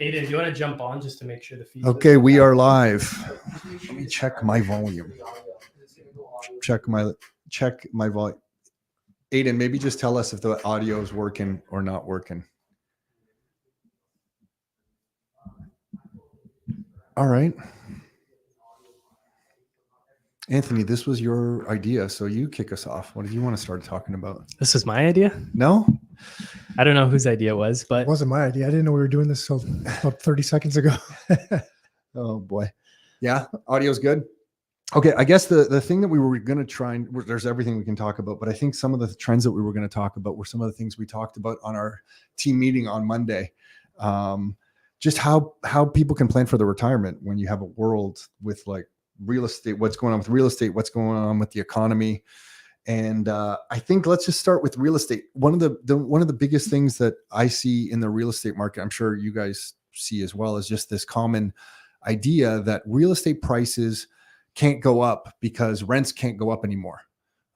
Aiden, do you want to jump on just to make sure the feed? Okay, we are live. Let me check my volume. Check my volume. Aiden, maybe just tell us if the audio is working or not working. All right. Anthony, this was your idea, so you kick us off. What did you want to start talking about? This is my idea? No? I don't know whose idea it was, but... It wasn't my idea. I didn't know we were doing this till about 30 seconds ago. Oh, boy. Yeah, audio's good. Okay, I guess the thing that we were going to try and... There's everything we can talk about, but I think some of the trends that we were going to talk about were some of the things we talked about on our team meeting on Monday. Just how people can plan for their retirement when you have a world with like real estate, what's going on with real estate, what's going on with the economy. And I think let's just start with real estate. One of the biggest things that I see in the real estate market, I'm sure you guys see as well, is just this common idea that real estate prices can't go up because rents can't go up anymore.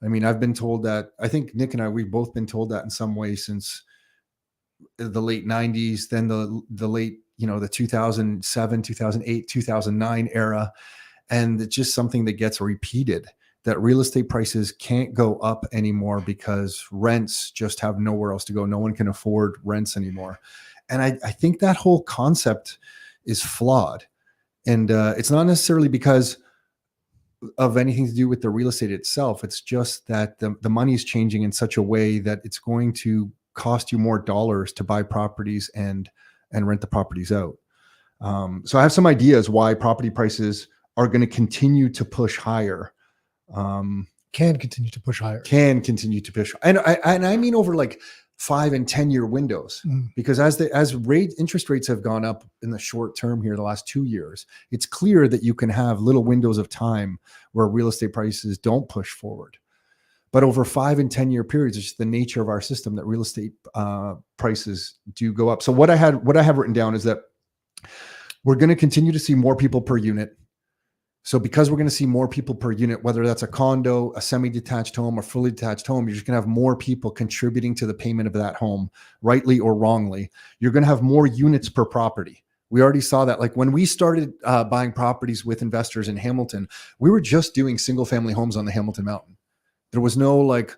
I mean, I've been told that. I think Nick and I, we've both been told that in some way since the late 90s, then the late, the 2007, 2008, 2009 era. And it's just something that gets repeated, that real estate prices can't go up anymore because rents just have nowhere else to go. No one can afford rents anymore. And I think that whole concept is flawed. And it's not necessarily because of anything to do with the real estate itself. It's just that the money is changing in such a way that it's going to cost you more dollars to buy properties and rent the properties out. So I have some ideas why property prices are going to continue to push higher. Can continue to push higher. And I mean over like 5 and 10 year windows, because as interest rates have gone up in the short term here, the last 2 years, it's clear that you can have little windows of time where real estate prices don't push forward. But over 5 and 10 year periods, it's just the nature of our system that real estate prices do go up. So what I have written down is that we're going to continue to see more people per unit. So because we're going to see more people per unit, whether that's a condo, a semi-detached home, or fully detached home, you're just going to have more people contributing to the payment of that home, rightly or wrongly. You're going to have more units per property. We already saw that. Like when we started buying properties with investors in Hamilton, we were just doing single family homes on the Hamilton Mountain. There was no like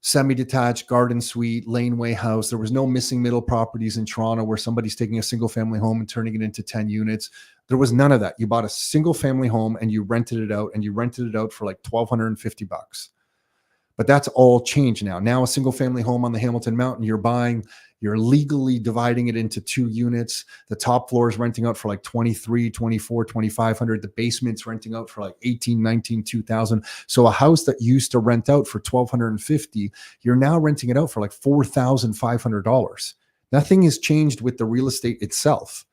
semi-detached garden suite, laneway house. There was no missing middle properties in Toronto where somebody's taking a single family home and turning it into 10 units. There was none of that. You bought a single family home and you rented it out, and you rented it out for like $1,250. But that's all changed now. Now a single family home on the Hamilton Mountain, you're legally dividing it into 2 units. The top floor is renting out for like $2,300, $2,400, $2,500. The basement's renting out for like $1,800, $19,000, $2,000. So a house that used to rent out for $1,250, you're now renting it out for like $4,500. Nothing has changed with the real estate itself.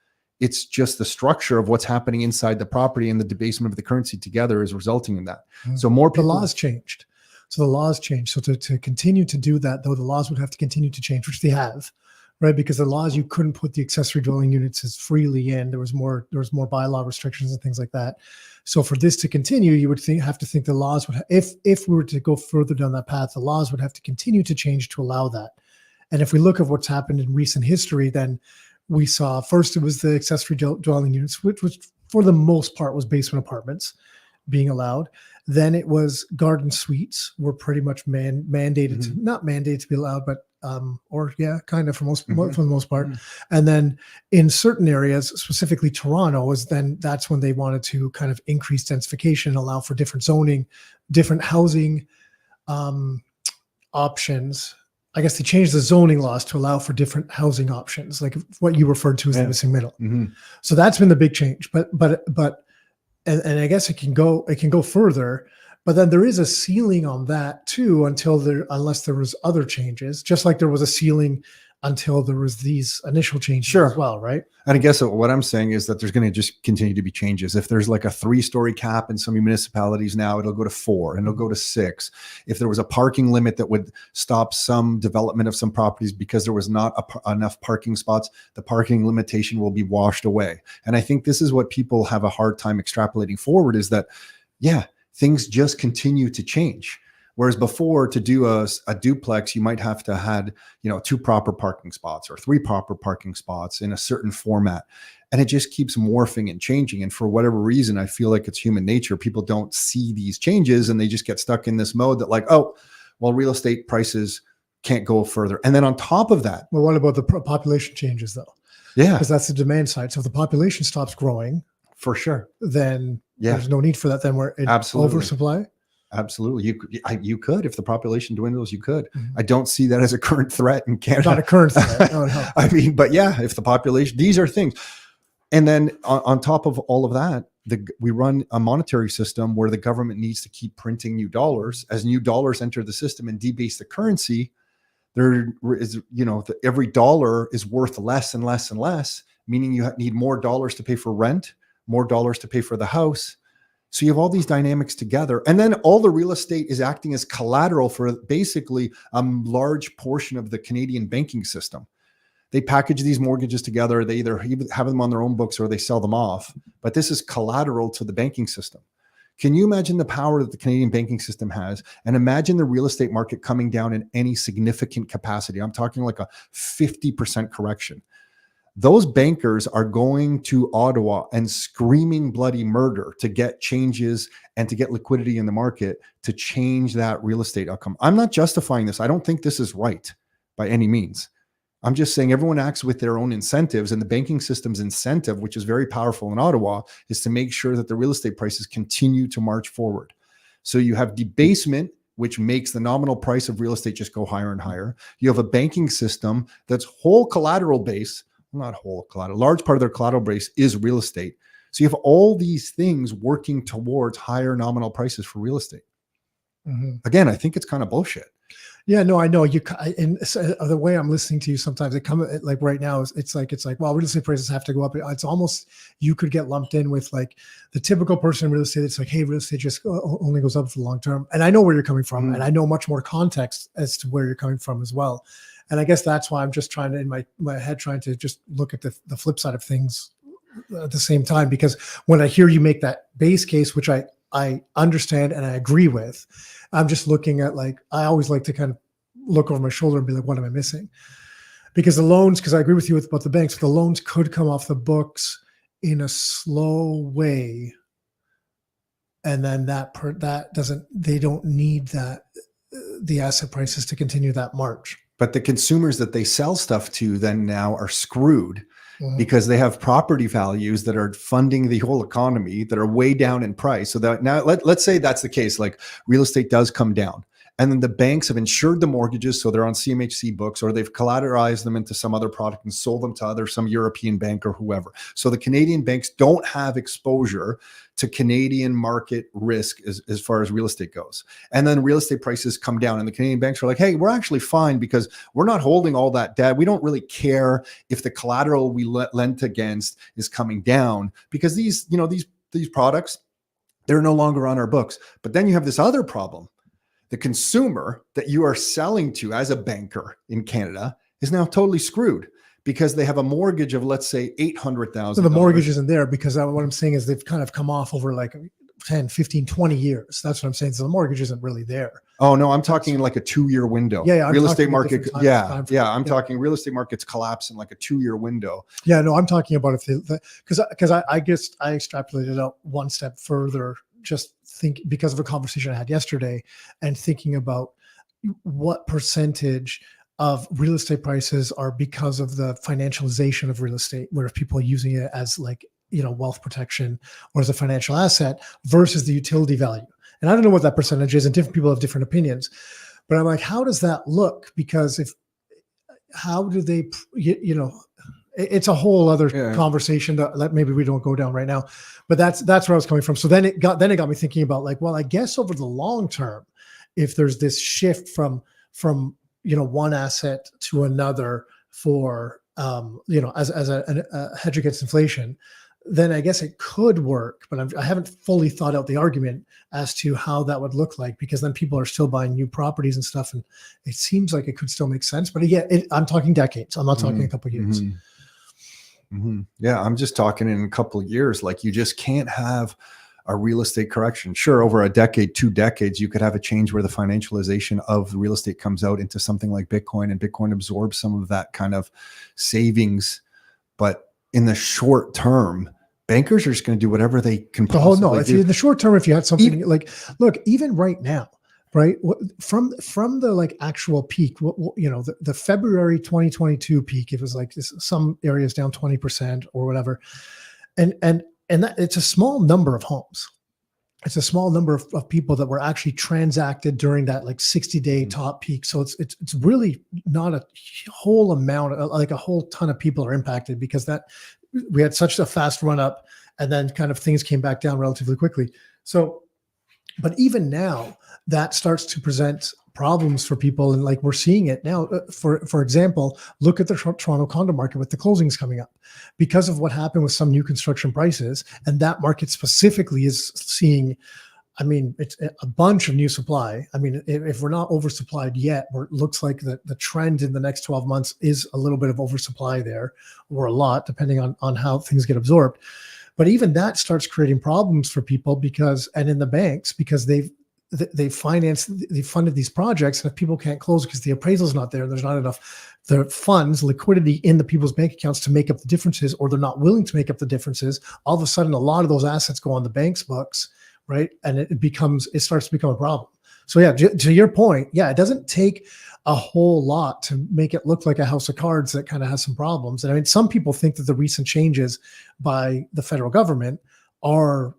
It's just the structure of what's happening inside the property and the debasement of the currency together is resulting in that. So more people. The laws changed. So the laws changed. So to continue to do that, though, the laws would have to continue to change, which they have, right? Because the laws, you couldn't put the accessory dwelling units as freely in. There was more bylaw restrictions and things like that. So for this to continue, you would have to think the laws would, if we were to go further down that path, the laws would have to continue to change to allow that. And if we look at what's happened in recent history, then we saw first it was the accessory dwelling units, which for the most part was basement apartments being allowed. Then it was garden suites were pretty much mandated, not mandated to be allowed, but kind of for the most part. And then in certain areas, specifically Toronto, that's when they wanted to kind of increase densification and allow for different zoning, different housing options. I guess they changed the zoning laws to allow for different housing options, like what you referred to as the missing middle. So that's been the big change. And I guess it can go further, but then there is a ceiling on that too unless there was other changes, just like there was a ceiling until there was these initial changes as well, right? And I guess what I'm saying is that there's going to just continue to be changes. If there's like a 3-story cap in some municipalities now, it'll go to 4 and it'll go to 6. If there was a parking limit that would stop some development of some properties because there was not enough parking spots, the parking limitation will be washed away. And I think this is what people have a hard time extrapolating forward, is that, things just continue to change. Whereas before, to do a duplex, you might have to had, 2 proper parking spots or 3 proper parking spots in a certain format. And it just keeps morphing and changing. And for whatever reason, I feel like it's human nature. People don't see these changes and they just get stuck in this mode that like, oh, well, real estate prices can't go further. And then on top of that. Well, what about the population changes though? Yeah. Because that's the demand side. So if the population stops growing, for sure, then there's no need for that. Then we're in oversupply. Absolutely. You could, if the population dwindles, you could. I don't see that as a current threat in Canada. Not a current threat. No. I mean, but yeah, if the population, these are things. And then on top of all of that, we run a monetary system where the government needs to keep printing new dollars. As new dollars enter the system and debase the currency, there is, every dollar is worth less and less and less, meaning you need more dollars to pay for rent, more dollars to pay for the house. So you have all these dynamics together. And then all the real estate is acting as collateral for basically a large portion of the Canadian banking system. They package these mortgages together. They either have them on their own books or they sell them off. But this is collateral to the banking system. Can you imagine the power that the Canadian banking system has? And imagine the real estate market coming down in any significant capacity. I'm talking like a 50% correction. Those bankers are going to Ottawa and screaming bloody murder to get changes and to get liquidity in the market to change that real estate outcome. I'm not justifying this. I don't think this is right by any means. I'm just saying everyone acts with their own incentives, and the banking system's incentive, which is very powerful in Ottawa, is to make sure that the real estate prices continue to march forward. So you have debasement, which makes the nominal price of real estate just go higher and higher. You have a banking system that's whole collateral base, not whole collateral, large part of their collateral base is real estate. So you have all these things working towards higher nominal prices for real estate. Again, I think it's kind of bullshit. Yeah, no, I know and the way I'm listening to you sometimes, it comes like right now, it's like, well, real estate prices have to go up. It's almost, you could get lumped in with like the typical person in real estate. It's like, hey, real estate just only goes up for the long term. And I know where you're coming from, and I know much more context as to where you're coming from as well. And I guess that's why I'm just trying to, in my head, trying to just look at the flip side of things at the same time. Because when I hear you make that base case, which I understand and I agree with, I'm just looking at like, I always like to kind of look over my shoulder and be like, what am I missing? Because the loans, because I agree with you about the banks, the loans could come off the books in a slow way. And then they don't need the asset prices to continue that march. But the consumers that they sell stuff to then now are screwed because they have property values that are funding the whole economy that are way down in price. So that now let's say that's the case, like real estate does come down. And then the banks have insured the mortgages, so they're on CMHC books, or they've collateralized them into some other product and sold them to some European bank or whoever. So the Canadian banks don't have exposure to Canadian market risk as far as real estate goes. And then real estate prices come down, and the Canadian banks are like, hey, we're actually fine because we're not holding all that debt. We don't really care if the collateral we lent against is coming down, because these products, they're no longer on our books. But then you have this other problem. The consumer that you are selling to as a banker in Canada is now totally screwed because they have a mortgage of, let's say, $800,000. So the mortgage isn't there because what I'm saying is they've kind of come off over like 10, 15, 20 years. That's what I'm saying. So the mortgage isn't really there. Oh, no, I'm talking like a 2-year window. Yeah. Real estate market. I'm talking real estate markets collapse in like a 2-year window. Yeah, no, I'm talking about because I guess I extrapolated out one step further, just because of a conversation I had yesterday and thinking about what percentage of real estate prices are because of the financialization of real estate, where people are using it as like, wealth protection or as a financial asset versus the utility value. And I don't know what that percentage is, and different people have different opinions, but I'm like, how does that look? Because how do they, it's a whole other conversation that maybe we don't go down right now, but that's where I was coming from. So then it got me thinking about like, well, I guess over the long term, if there's this shift from one asset to another for as a hedge against inflation, then I guess it could work. But I haven't fully thought out the argument as to how that would look like, because then people are still buying new properties and stuff, and it seems like it could still make sense. But again, I'm talking decades. I'm not talking a couple of years. Yeah, I'm just talking in a couple of years. Like, you just can't have a real estate correction. Sure, over a decade, 2 decades, you could have a change where the financialization of the real estate comes out into something like Bitcoin, and Bitcoin absorbs some of that kind of savings. But in the short term, bankers are just going to do whatever they can possibly if do. you in the short term, if you had something like, look, even right now, right, from the like actual peak, the February 2022 peak, it was like some areas down 20% or whatever, and that it's a small number of homes. It's a small number of people that were actually transacted during that like 60-day top peak. So it's really not a whole amount, like a whole ton of people are impacted, because that we had such a fast run up, and then kind of things came back down relatively quickly. So, but even now that starts to present problems for people. And like, we're seeing it now, for example, look at the Toronto condo market with the closings coming up because of what happened with some new construction prices. And that market specifically is seeing, I mean, it's a bunch of new supply. I mean, if we're not oversupplied yet, it looks like the trend in the next 12 months is a little bit of oversupply there, or a lot, depending on how things get absorbed. But even that starts creating problems for people and in the banks, because they funded these projects, and if people can't close because the appraisal is not there, there's not enough liquidity in the people's bank accounts to make up the differences, or they're not willing to make up the differences, all of a sudden a lot of those assets go on the bank's books, right? And it starts to become a problem. So yeah, to your point, yeah, it doesn't take a whole lot to make it look like a house of cards that kind of has some problems. And I mean, some people think that the recent changes by the federal government are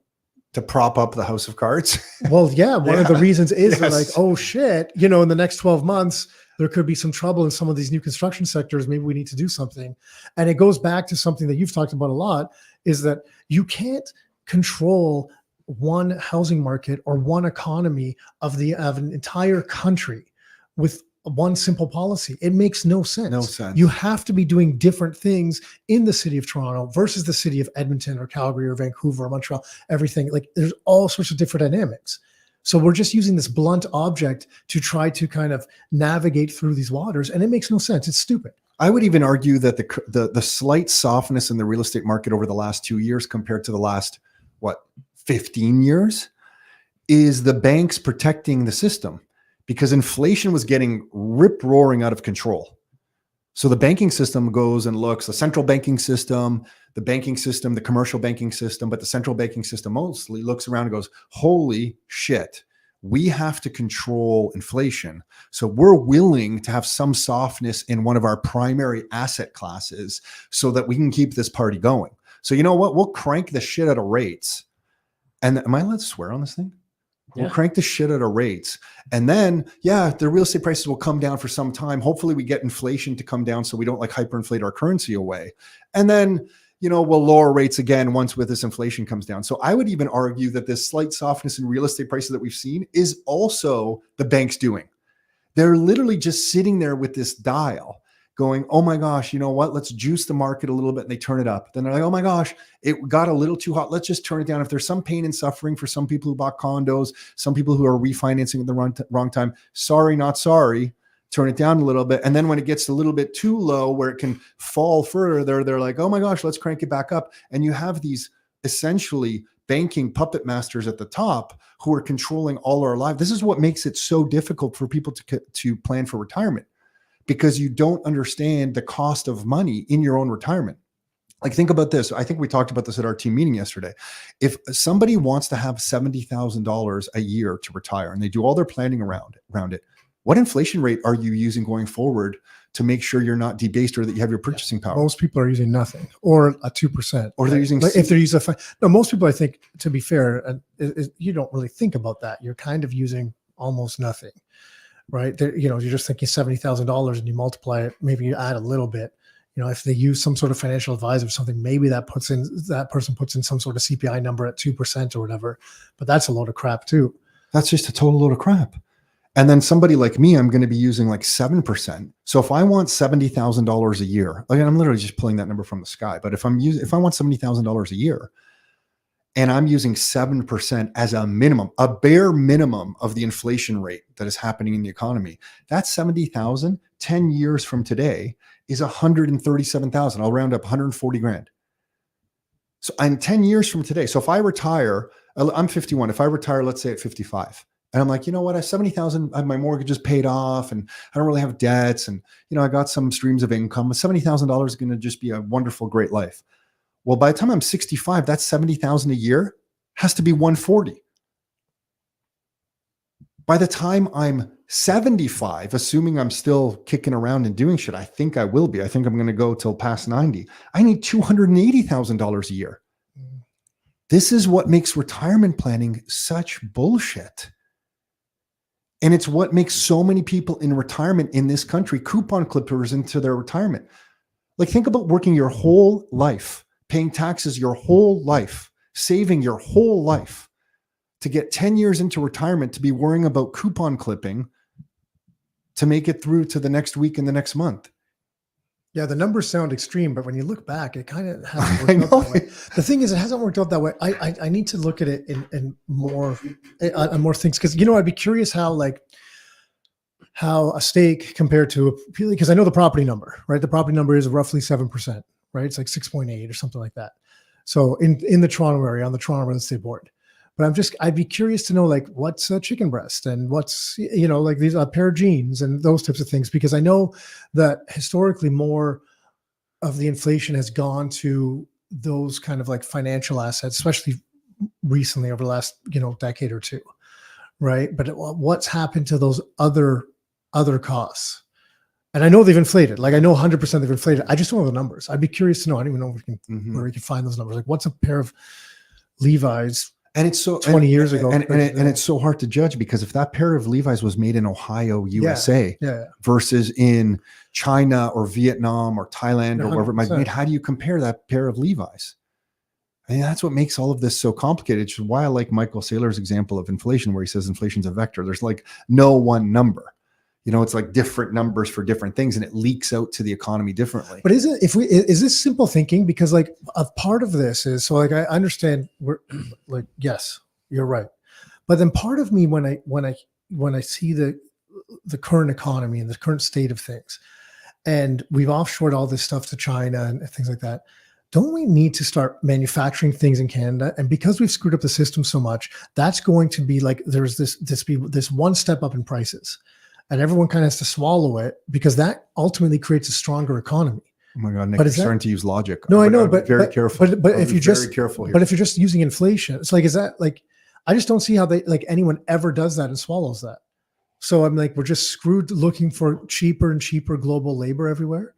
to prop up the house of cards. Well, yeah, one of the reasons is they're like, Yes. oh shit, in the next 12 months, there could be some trouble in some of these new construction sectors. Maybe we need to do something. And it goes back to something that you've talked about a lot, is that you can't control one housing market or one economy of an entire country with one simple policy. It makes no sense. No sense. You have to be doing different things in the city of Toronto versus the city of Edmonton or Calgary or Vancouver or Montreal, everything. Like, there's all sorts of different dynamics. So we're just using this blunt object to try to kind of navigate through these waters, and it makes no sense. It's stupid. I would even argue that the slight softness in the real estate market over the last 2 years compared to the last, 15 years, is the banks protecting the system, because inflation was getting rip-roaring out of control. So the banking system goes and looks, the central banking system, the commercial banking system, but the central banking system mostly looks around and goes, holy shit, we have to control inflation. So we're willing to have some softness in one of our primary asset classes so that we can keep this party going. So you know what? We'll crank the shit out of rates. And am I allowed to swear on this thing? We'll crank the shit out of rates. And then, the real estate prices will come down for some time. Hopefully we get inflation to come down so we don't hyperinflate our currency away. And then, we'll lower rates again once this inflation comes down. So I would even argue that this slight softness in real estate prices that we've seen is also the banks doing. They're literally just sitting there with this dial going, oh my gosh, you know what? Let's juice the market a little bit. And they turn it up. Then they're like, oh my gosh, it got a little too hot. Let's just turn it down. If there's some pain and suffering for some people who bought condos, some people who are refinancing at the wrong time, sorry, not sorry, turn it down a little bit. And then when it gets a little bit too low where it can fall further, they're like, oh my gosh, let's crank it back up. And you have these essentially banking puppet masters at the top who are controlling all our lives. This is what makes it so difficult for people to plan for retirement, because you don't understand the cost of money in your own retirement. Like, think about this. I think we talked about this at our team meeting yesterday. If somebody wants to have $70,000 a year to retire and they do all their planning around it, what inflation rate are you using going forward to make sure you're not debased or that you have your purchasing power? Most people are using nothing, or a 2%. Or they're using, if they're using most people, I think, to be fair, you don't really think about that. You're kind of using almost nothing. Right. You're just thinking $70,000 and you multiply it. Maybe you add a little bit, if they use some sort of financial advisor or something, maybe that person puts in some sort of CPI number at 2% or whatever, but that's a load of crap too. That's just a total load of crap. And then somebody like me, I'm going to be using 7%. So if I want $70,000 a year, again, I'm literally just pulling that number from the sky. But if I want $70,000 a year, and I'm using 7% as a minimum, a bare minimum of the inflation rate that is happening in the economy, that's 70,000. 10 years from today is 137,000. I'll round up 140 grand. So I'm 10 years from today. So if I retire, I'm 51. If I retire, let's say at 55, and I'm like, you know what, I have 70,000, my mortgage is paid off and I don't really have debts. And, you know, I got some streams of income. $70,000 is going to just be a wonderful, great life. Well, by the time I'm 65, that's 70,000 a year has to be 140. By the time I'm 75, assuming I'm still kicking around and doing shit, I think I will be. I think I'm going to go till past 90. I need $280,000 a year. This is what makes retirement planning such bullshit. And it's what makes so many people in retirement in this country coupon clippers into their retirement. Like, think about working your whole life, paying taxes your whole life, saving your whole life, to get 10 years into retirement to be worrying about coupon clipping to make it through to the next week and the next month. Yeah, the numbers sound extreme, but when you look back, it kind of hasn't worked out that way. The thing is, it hasn't worked out that way. I need to look at it in more things, because, you know, I'd be curious how a stake compared to because I know the property number, right? The property number is roughly 7%, right? It's like 6.8 or something like that. So in the Toronto area, on the Toronto Real Estate Board. But I'd be curious to know, like, what's a chicken breast and what's, you know, like these a pair of jeans and those types of things, because I know that historically more of the inflation has gone to those kind of like financial assets, especially recently over the last, you know, decade or two, right? But what's happened to those other costs? And I know they've inflated. Like, I know 100% they've inflated. I just don't know the numbers. I'd be curious to know. I don't even know where we can find those numbers. Like, what's a pair of Levi's? And it's so 20 years ago. And it's so hard to judge, because if that pair of Levi's was made in Ohio, USA, versus in China or Vietnam or Thailand or wherever it might be made, how do you compare that pair of Levi's? I mean, that's what makes all of this so complicated. Which is why I like Michael Saylor's example of inflation, where he says inflation's a vector. There's like no one number. You know, it's like different numbers for different things, and it leaks out to the economy differently. But is this simple thinking? Because, like, a part of this is, so, like, I understand we're like, yes, you're right. But then part of me, when I see the current economy and the current state of things, and we've offshored all this stuff to China and things like that, don't we need to start manufacturing things in Canada? And because we've screwed up the system so much, that's going to be like, there's this one step up in prices. And everyone kind of has to swallow it, because that ultimately creates a stronger economy. Oh my God, Nick, you're starting to use logic. No, I know, but very careful. But if you just careful here. But if you're just using inflation, it's like, is that like, I just don't see how anyone ever does that and swallows that. So I'm like, we're just screwed looking for cheaper and cheaper global labor everywhere.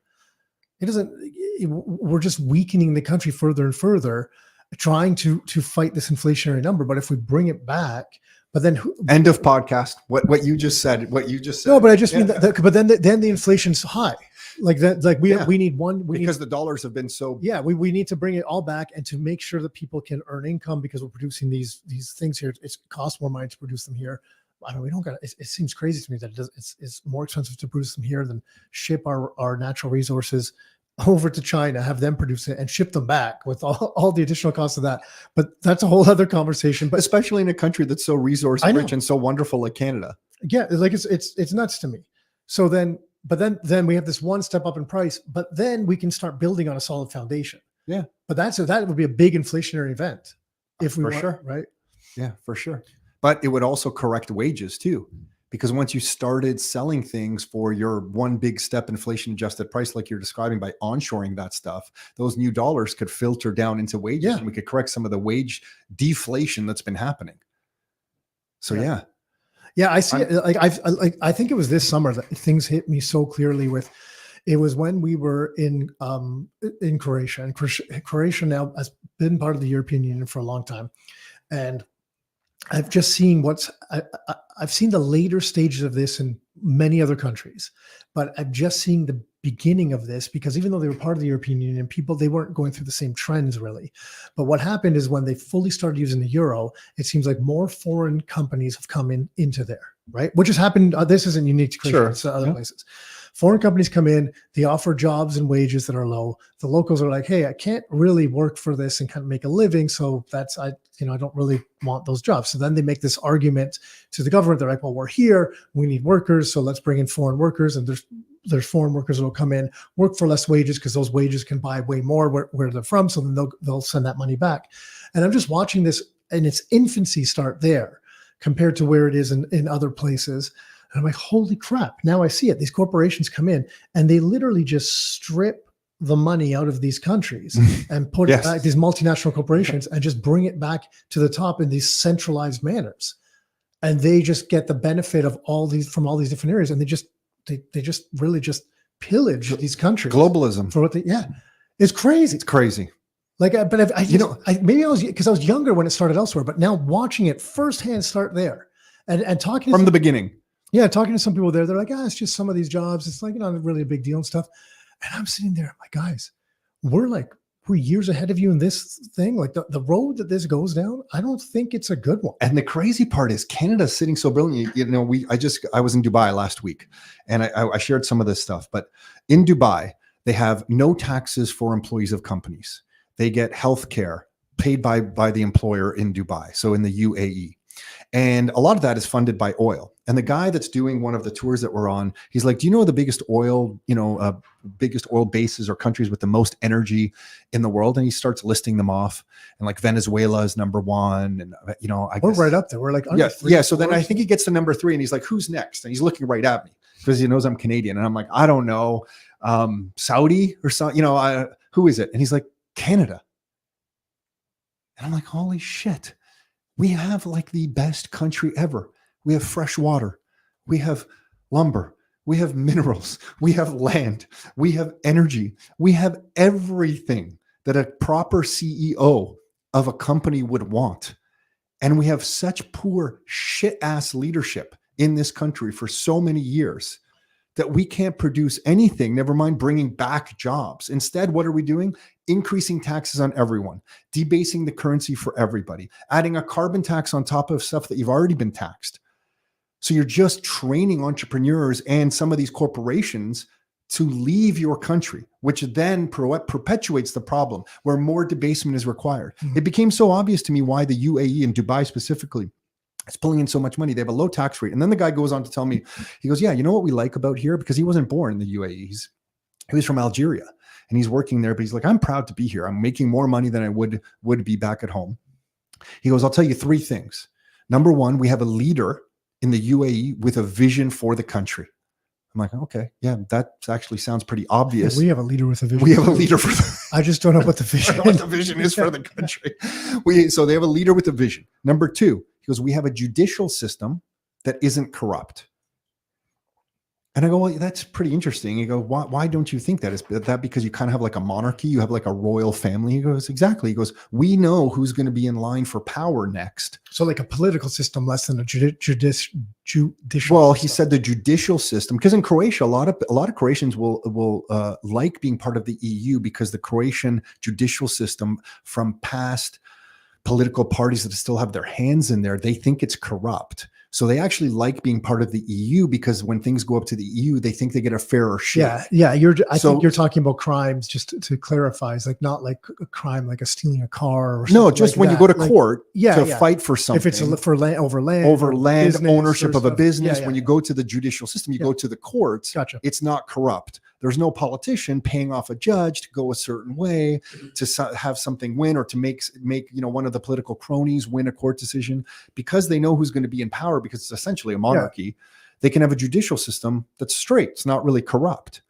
We're just weakening the country further and further, trying to fight this inflationary number. But if we bring it back, but then end of podcast. What you just said. No, but I just mean that. But then the inflation's high, like that. Like we need one. Because the dollars have been so. Yeah, we need to bring it all back, and to make sure that people can earn income, because we're producing these things here. It costs more money to produce them here. I mean, we don't got. It seems crazy to me that it's more expensive to produce them here than ship our natural resources over to China, have them produce it and ship them back with all the additional costs of that. But that's a whole other conversation. But especially in a country that's so resource rich and so wonderful like Canada. Yeah, like it's nuts to me. So then we have this one step up in price, but then we can start building on a solid foundation. Yeah. But that would be a big inflationary event if we were, sure. Right? Yeah, for sure. But it would also correct wages too. Because once you started selling things for your one big step inflation adjusted price, like you're describing, by onshoring that stuff, those new dollars could filter down into wages, and we could correct some of the wage deflation that's been happening. So yeah, I see. I think it was this summer that things hit me so clearly. It was when we were in Croatia, and Croatia now has been part of the European Union for a long time, and I've just seen I've seen the later stages of this in many other countries, but I'm just seeing the beginning of this, because even though they were part of the European Union, they weren't going through the same trends really. But what happened is, when they fully started using the euro, it seems like more foreign companies have come into there, right? Which has happened. This isn't unique to Croatia, it's other places. Foreign companies come in, they offer jobs and wages that are low. The locals are like, hey, I can't really work for this and kind of make a living. So I don't really want those jobs. So then they make this argument to the government. They're like, well, we're here, we need workers, so let's bring in foreign workers. And there's there's foreign workers that will come in, work for less wages because those wages can buy way more where they're from. So then they'll send that money back. And I'm just watching this in its infancy start there compared to where it is in other places. And I'm like, holy crap. Now I see it. These corporations come in and they literally just strip the money out of these countries and put it back, these multinational corporations, and just bring it back to the top in these centralized manners. And they just get the benefit of all these from all these different areas. And they just really just pillage these countries. Globalism. For what it's crazy. It's crazy. Like, but maybe I was, because I was younger when it started elsewhere, but now watching it firsthand start there and talking from the beginning. Yeah. Talking to some people there, they're like, it's just some of these jobs. It's like, not really a big deal and stuff. And I'm sitting there, I'm like, guys, we're years ahead of you in this thing. Like the road that this goes down, I don't think it's a good one. And the crazy part is Canada's sitting so brilliantly. I was in Dubai last week and I shared some of this stuff, but in Dubai, they have no taxes for employees of companies. They get healthcare paid by the employer in Dubai. So in the UAE. And a lot of that is funded by oil. And the guy that's doing one of the tours that we're on, he's like, do you know the biggest oil bases or countries with the most energy in the world? And he starts listing them off. And like Venezuela is number one. And, we're right up there. We're like, yeah. So then I think he gets to number 3 and he's like, who's next? And he's looking right at me because he knows I'm Canadian. And I'm like, I don't know. Saudi or something, who is it? And he's like, Canada. And I'm like, holy shit. We have like the best country ever. We have fresh water. We have lumber. We have minerals. We have land. We have energy. We have everything that a proper CEO of a company would want. And we have such poor shit ass leadership in this country for so many years that we can't produce anything, never mind bringing back jobs. Instead, what are we doing? Increasing taxes on everyone, debasing the currency for everybody, adding a carbon tax on top of stuff that you've already been taxed. So you're just training entrepreneurs and some of these corporations to leave your country, which then perpetuates the problem where more debasement is required. It became so obvious to me why the UAE and Dubai specifically is pulling in so much money. They have a low tax rate. And then the guy goes on to tell me, he goes, yeah, you know what we like about here? Because he wasn't born in the UAE. He was from Algeria and he's working there, but he's like, I'm proud to be here. I'm making more money than I would be back at home. He goes, I'll tell you 3 things. Number 1, we have a leader in the UAE with a vision for the country. I'm like, okay, yeah, that actually sounds pretty obvious. Yeah, we have a leader with a vision. We have a leader for I just don't know what the vision, I don't know what the vision is for the country. So they have a leader with a vision. Number 2, he goes, we have a judicial system that isn't corrupt. And I go, well, that's pretty interesting. You go, why don't you think that? Is that because you kind of have like a monarchy? You have like a royal family? He goes, exactly. He goes, we know who's going to be in line for power next. So like a political system less than a judicial. Well, he said the judicial system, because in Croatia, a lot of Croatians will like being part of the EU because the Croatian judicial system from past political parties that still have their hands in there, they think it's corrupt. So they actually like being part of the EU because when things go up to the EU, they think they get a fairer share. Yeah. I think you're talking about crimes, just to clarify. It's like not like a crime, like stealing a car or something. No, just like when that. you go to court to yeah. fight for something. If it's over land ownership of a business, yeah. when you go to the judicial system, you go to the courts. Gotcha. It's not corrupt. There's no politician paying off a judge to go a certain way, to have something win, or to make one of the political cronies win a court decision, because they know who's going to be in power, because it's essentially a monarchy. Yeah. They can have a judicial system that's straight. It's not really corrupt.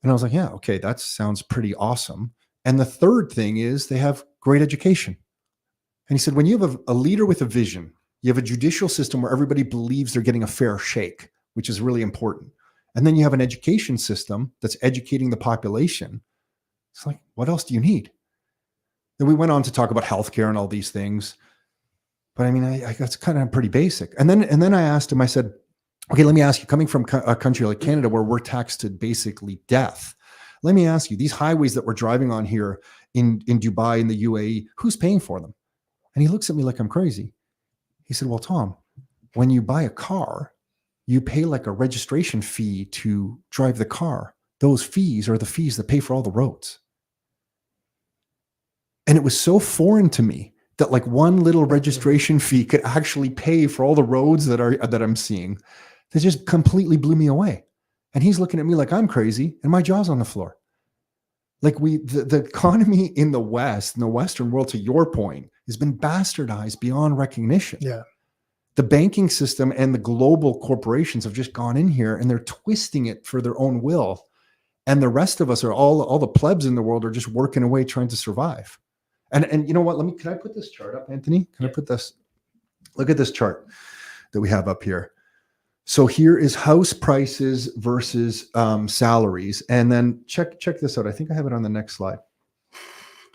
And I was like, yeah, okay, that sounds pretty awesome. And the third thing is they have great education. And he said, when you have a leader with a vision, you have a judicial system where everybody believes they're getting a fair shake, which is really important. And then you have an education system that's educating the population. It's like, what else do you need? Then we went on to talk about healthcare and all these things. But I mean, that's kind of pretty basic. And then I asked him, I said, okay, let me ask you, coming from a country like Canada where we're taxed to basically death, let me ask you, these highways that we're driving on here in Dubai, in the UAE, who's paying for them? And he looks at me like I'm crazy. He said, well, Tom, when you buy a car, you pay like a registration fee to drive the car. Those fees are the fees that pay for all the roads. And it was so foreign to me that like one little registration fee could actually pay for all the roads that I'm seeing. That just completely blew me away. And he's looking at me like I'm crazy and my jaw's on the floor. Like the economy in the West, in the Western world, to your point, has been bastardized beyond recognition. Yeah. The banking system and the global corporations have just gone in here and they're twisting it for their own will. And the rest of us are all the plebs in the world are just working away trying to survive. And you know what? Can I put this chart up, Anthony? Can I put this? Look at this chart that we have up here. So here is house prices versus salaries. And then check this out. I think I have it on the next slide.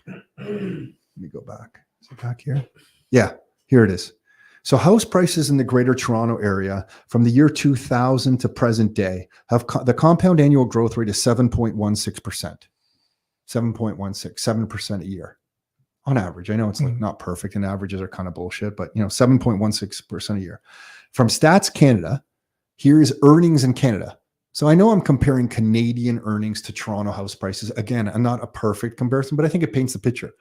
Let me go back. Is it back here? Yeah, here it is. So house prices in the Greater Toronto area from the year 2000 to present day have the compound annual growth rate is 7.16%. 7.16, 7% a year on average. I know it's like not perfect and averages are kind of bullshit, but 7.16% a year. From Stats Canada, here is earnings in Canada. So I know I'm comparing Canadian earnings to Toronto house prices. Again, I'm not a perfect comparison, but I think it paints the picture.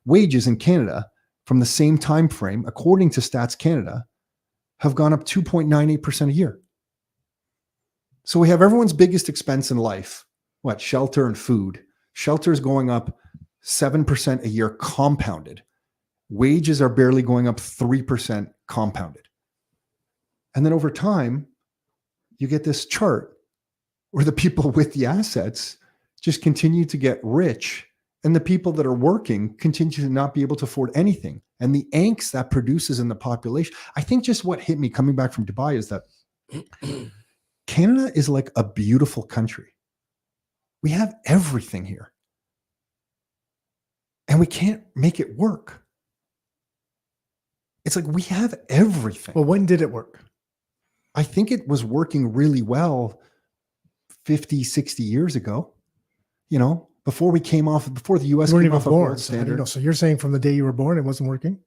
Wages in Canada from the same time frame, according to Stats Canada, have gone up 2.98% a year. So we have everyone's biggest expense in life, what? Shelter and food. Shelter is going up 7% a year compounded. Wages are barely going up 3% compounded. And then over time, you get this chart where the people with the assets just continue to get rich and the people that are working continue to not be able to afford anything. And the angst that produces in the population, I think just what hit me coming back from Dubai is that Canada is like a beautiful country. We have everything here. And we can't make it work. It's like we have everything. Well, when did it work? I think it was working really well 50, 60 years ago, before the US came off of gold standard. So you're saying from the day you were born, it wasn't working?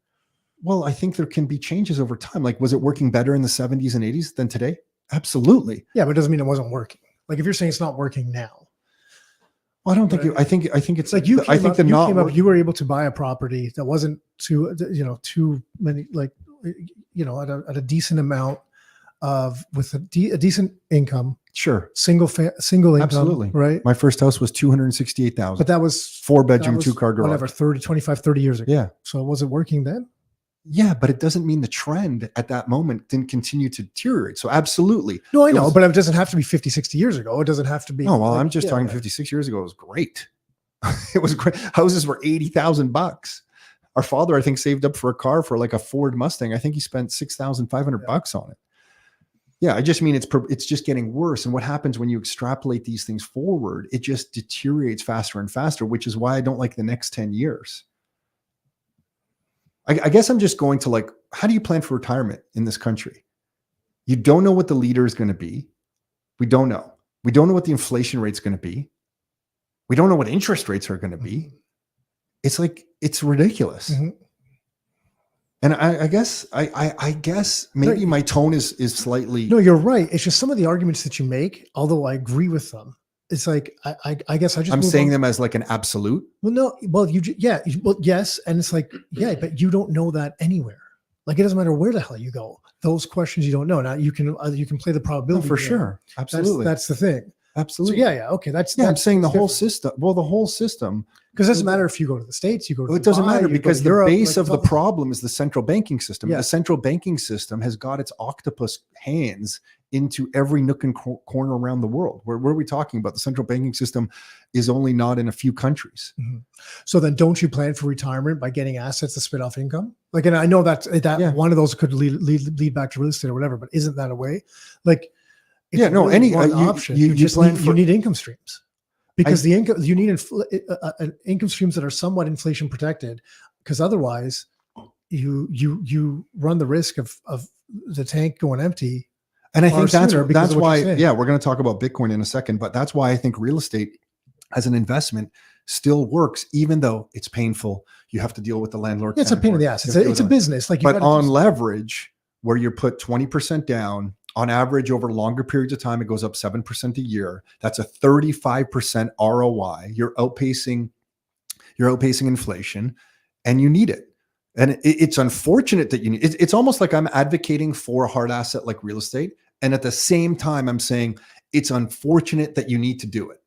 Well, I think there can be changes over time. Like, was it working better in the 70s and 80s than today? Absolutely. Yeah, but it doesn't mean it wasn't working. Like if you're saying it's not working now. Well, I don't think I think it's like you were able to buy a property that wasn't too many, like, at a decent amount with a decent income. Sure. Single income. Absolutely. Right. My first house was $268,000. But that was 4-bedroom, 2-car garage. Whatever, 30 years ago. Yeah. So was it working then? Yeah, but it doesn't mean the trend at that moment didn't continue to deteriorate. So absolutely. No, I know, but it doesn't have to be 50, 60 years ago. It doesn't have to be. No, well, I'm just talking 56 years ago. It was great. It was great. Houses were $80,000. Our father, I think, saved up for a car for like a Ford Mustang. I think he spent $6,500 on it. Yeah, I just mean it's just getting worse. And what happens when you extrapolate these things forward, it just deteriorates faster and faster, which is why I don't like the next 10 years. I guess I'm just going to like, how do you plan for retirement in this country? You don't know what the leader is going to be. We don't know. We don't know what the inflation rate is going to be. We don't know what interest rates are going to be. It's like, it's ridiculous. Mm-hmm. And I guess maybe my tone is slightly. No, you're right. It's just some of the arguments that you make, although I agree with them. It's like, I guess I'm saying them as like an absolute. Well, no, well, yes. And it's like, yeah, but you don't know that anywhere. Like, it doesn't matter where the hell you go. Those questions you don't know. Now you can play the probability. For sure. Absolutely. That's the thing. Absolutely. So, yeah. Okay. I'm saying the whole system. Well, the whole system. Because it doesn't matter if you go to the States, you go to it doesn't matter because the base of the problem problem is the central banking system. Yeah. The central banking system has got its octopus hands into every nook and corner around the world. Where are we talking about? The central banking system is only not in a few countries. Mm-hmm. So then don't you plan for retirement by getting assets to spit off income? Like, and I know that one of those could lead back to real estate or whatever, but isn't that a way? Like, it's any option. You need income streams. Because the income you need income streams that are somewhat inflation protected, because otherwise you run the risk of the tank going empty. And I think that's why we're going to talk about Bitcoin in a second, but that's why I think real estate as an investment still works, even though it's painful. You have to deal with the landlord. Yeah, it's a pain in the ass. It's a business. Like, but on leverage, where you put 20% down. On average, over longer periods of time, it goes up 7% a year. That's a 35% ROI. You're outpacing inflation, and you need it. And it's unfortunate that you need it. It's almost like I'm advocating for a hard asset like real estate. And at the same time, I'm saying It's unfortunate that you need to do it.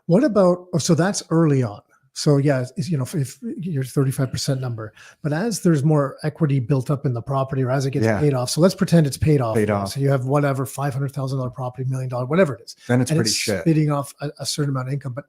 What about, so that's early on. So yeah, if your 35% number, but as there's more equity built up in the property or as it gets paid off, so let's pretend it's paid off. So you have whatever, $500,000 property, $1 million, whatever it is. Then it's and pretty it's shit. spitting off a certain amount of income. But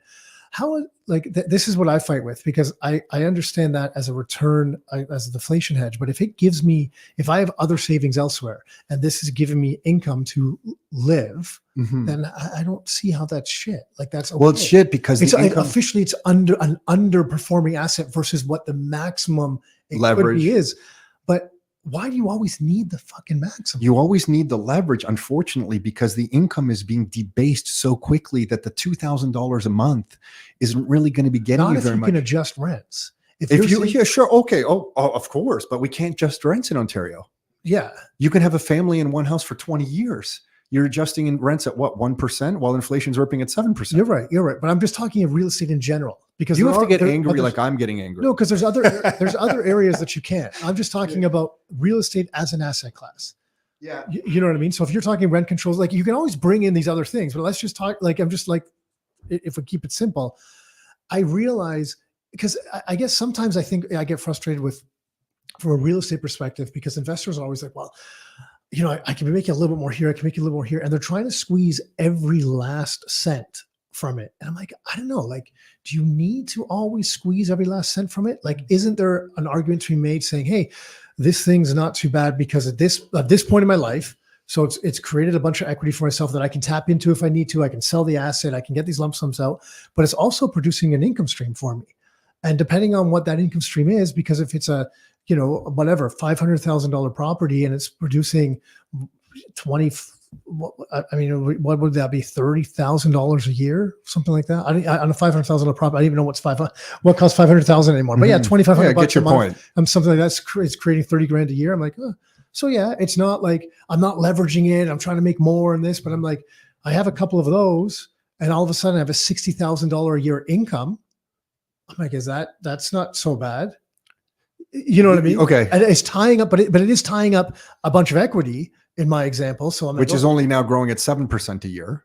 how, this is what I fight with, because I understand that as a return, as a deflation hedge. But if I have other savings elsewhere and this is giving me income to live, then I don't see how that's shit. Like that's okay. Well, it's shit because it's officially it's under an underperforming asset versus what the maximum leverage is. But why do you always need the fucking maximum? You always need the leverage, unfortunately, because the income is being debased so quickly that the $2,000 a month isn't really going to be getting you very much. Not if you can adjust rents. Yeah, sure. Okay. Oh, of course. But we can't adjust rents in Ontario. Yeah. You can have a family in one house for 20 years. You're adjusting in rents at what, 1%, while inflation's ripping at 7%. You're right. But I'm just talking of real estate in general, because you have to get angry like I'm getting angry. No, because there's other areas that you can't. I'm just talking about real estate as an asset class. Yeah. You know what I mean? So if you're talking rent controls, like you can always bring in these other things, but let's just talk, if we keep it simple, I realize, because I guess sometimes I think I get frustrated from a real estate perspective, because investors are always like, well, I can be making a little bit more here. I can make a little more here. And they're trying to squeeze every last cent from it. And I'm like, I don't know, do you need to always squeeze every last cent from it? Like, isn't there an argument to be made saying, hey, this thing's not too bad because at this point in my life, so it's created a bunch of equity for myself that I can tap into if I need to. I can sell the asset. I can get these lump sums out, but it's also producing an income stream for me. And depending on what that income stream is, because if it's a, whatever, $500,000 property and it's producing 20, I mean, what would that be? $30,000 a year, something like that. On a $500,000 property, I don't even know what costs $500,000 anymore. But yeah, $2,500 bucks a month. Something like that's it's creating 30 grand a year. I'm like, oh. So yeah, it's not like I'm not leveraging it. I'm trying to make more in this, but I'm like, I have a couple of those, and all of a sudden I have a $60,000 a year income. I'm like, that's not so bad. You know what I mean? Okay. And it's tying up, but it is tying up a bunch of equity in my example. So which is only now growing at 7% a year.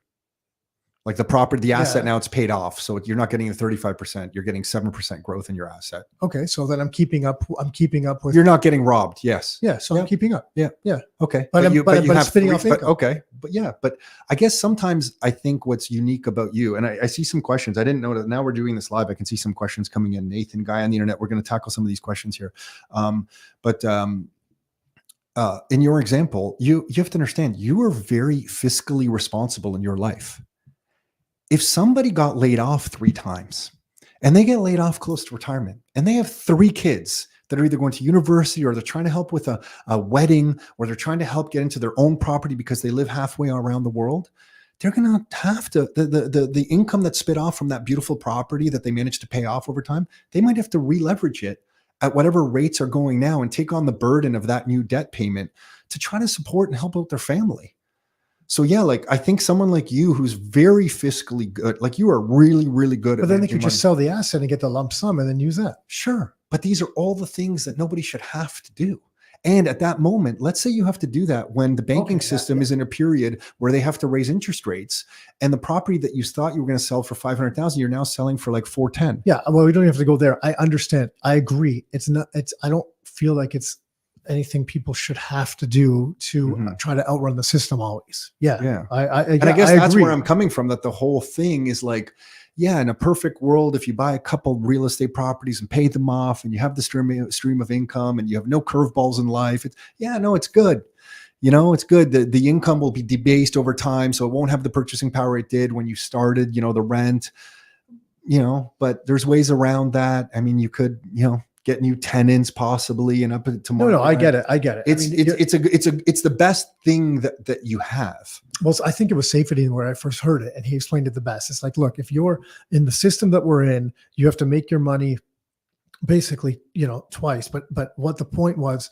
Like the asset now it's paid off. So you're not getting the 35%, you're getting 7% growth in your asset. Okay. So then I'm keeping up with. You're not getting robbed. Yes. Yeah. So I'm keeping up. Yeah. Yeah. Okay. But you have spitting off income. Okay. But I guess sometimes I think what's unique about you, and I see some questions. I didn't know that now we're doing this live. I can see some questions coming in. Nathan, guy on the internet, we're going to tackle some of these questions here. In your example, you have to understand you are very fiscally responsible in your life. If somebody got laid off 3 times and they get laid off close to retirement and they have 3 kids that are either going to university or they're trying to help with a wedding or they're trying to help get into their own property because they live halfway around the world, they're going to have to, the income that's spit off from that beautiful property that they managed to pay off over time, they might have to re-leverage it at whatever rates are going now and take on the burden of that new debt payment to try to support and help out their family. So yeah, I think someone like you who's very fiscally good, you are really, really good. But then they could just sell the asset and get the lump sum and then use that. Sure. But these are all the things that nobody should have to do. And at that moment, let's say you have to do that when the banking system is in a period where they have to raise interest rates, and the property that you thought you were going to sell for 500,000, you're now selling for like 410. Yeah. Well, we don't have to go there. I understand. I agree. I don't feel like it's anything people should have to do to try to outrun the system always. Yeah. I guess that's where I'm coming from, that the whole thing is in a perfect world, if you buy a couple real estate properties and pay them off and you have the stream of income and you have no curveballs in life, it's good. It's good. The income will be debased over time. So it won't have the purchasing power it did when you started, the rent, but there's ways around that. I mean, you could, get new tenants possibly and up to No, I get it. It's the best thing that you have. Well, I think it was Safety where I first heard it, and he explained it the best. It's like, look, if you're in the system that we're in, you have to make your money basically, twice. But what the point was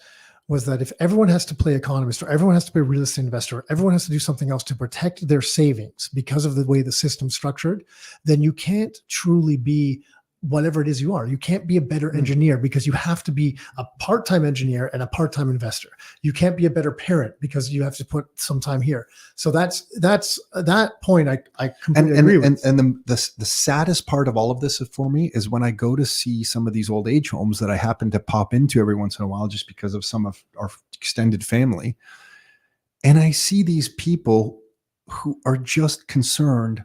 that if everyone has to play economist or everyone has to be a real estate investor, or everyone has to do something else to protect their savings because of the way the system's structured, then you can't truly be whatever it is you are. You can't be a better engineer because you have to be a part-time engineer and a part-time investor. You can't be a better parent because you have to put some time here. So that's that point I completely agree with. And the saddest part of all of this for me is when I go to see some of these old age homes that I happen to pop into every once in a while just because of some of our extended family. And I see these people who are just concerned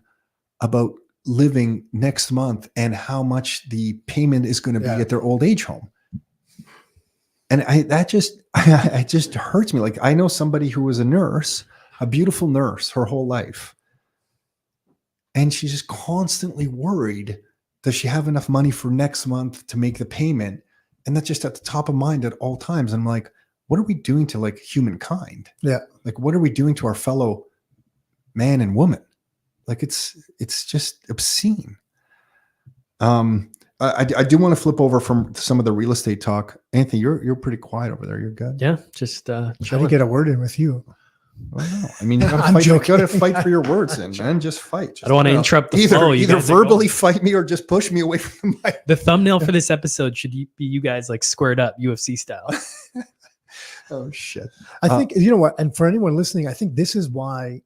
about living next month and how much the payment is going to be at their old age home. And it just hurts me. Like, I know somebody who was a nurse, a beautiful nurse her whole life. And she's just constantly worried, does she have enough money for next month to make the payment? And that's just at the top of mind at all times. I'm like, what are we doing to like humankind? Yeah. Like, what are we doing to our fellow man and woman? Like, it's just obscene. I do want to flip over from some of the real estate talk. Anthony, you're pretty quiet over there. You're good. Yeah, just Trying to get a word in with you. Well, no. I mean, you gotta I'm fight. You joking. gotta fight for your words, and man, just fight. Just, I don't want to interrupt the flow. You Either guys are verbally going. fight me or just push me away from the mic. The thumbnail for this episode should be you guys like squared up UFC style. Oh shit! I think you know what, and for anyone listening, I think this is why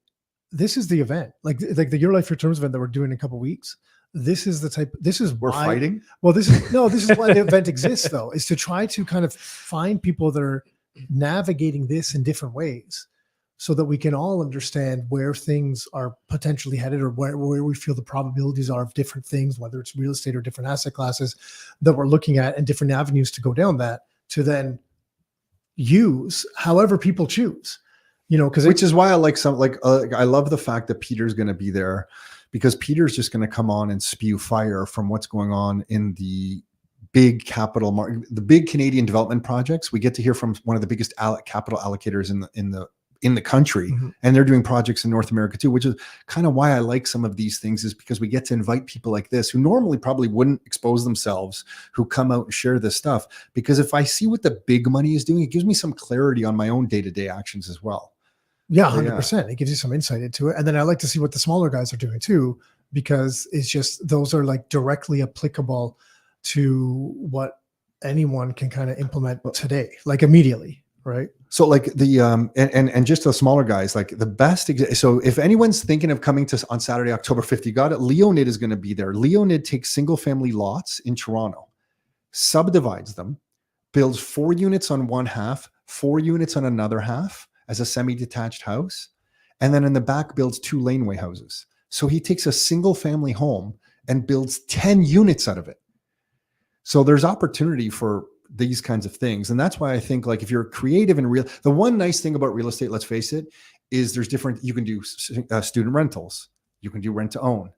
this is the event, like the Your Life Your Terms event that we're doing in a couple of weeks. This is the type. This is We're why, fighting. Well, this is why the event exists, though, is to try to kind of find people that are navigating this in different ways, so that we can all understand where things are potentially headed, or where we feel the probabilities are of different things, whether it's real estate or different asset classes that we're looking at, and different avenues to go down that to then use however people choose. You know, because which is why I like I love the fact that Peter's going to be there, because Peter's just going to come on and spew fire from what's going on in the big capital market, the big Canadian development projects. We get to hear from one of the biggest capital allocators in the country, mm-hmm. and they're doing projects in North America too, which is kind of why I like some of these things, is because we get to invite people like this who normally probably wouldn't expose themselves, who come out and share this stuff. Because if I see what the big money is doing, it gives me some clarity on my own day-to-day actions as well. Yeah, 100%. It gives you some insight into it. And then I like to see what the smaller guys are doing too, because it's just, those are like directly applicable to what anyone can kind of implement today, like immediately, right? So like the and just the smaller guys, like the best. So if anyone's thinking of coming to on Saturday, October 5th, you got it. Leonid is going to be there. Leonid takes single family lots in Toronto, subdivides them, builds 4 units on one half, 4 units on another half as a semi-detached house, and then in the back builds 2 laneway houses. So he takes a single family home and builds 10 units out of it. So there's opportunity for these kinds of things. And that's why I think, like, if you're creative and real, the one nice thing about real estate, let's face it, is there's different, you can do student rentals, you can do rent to own,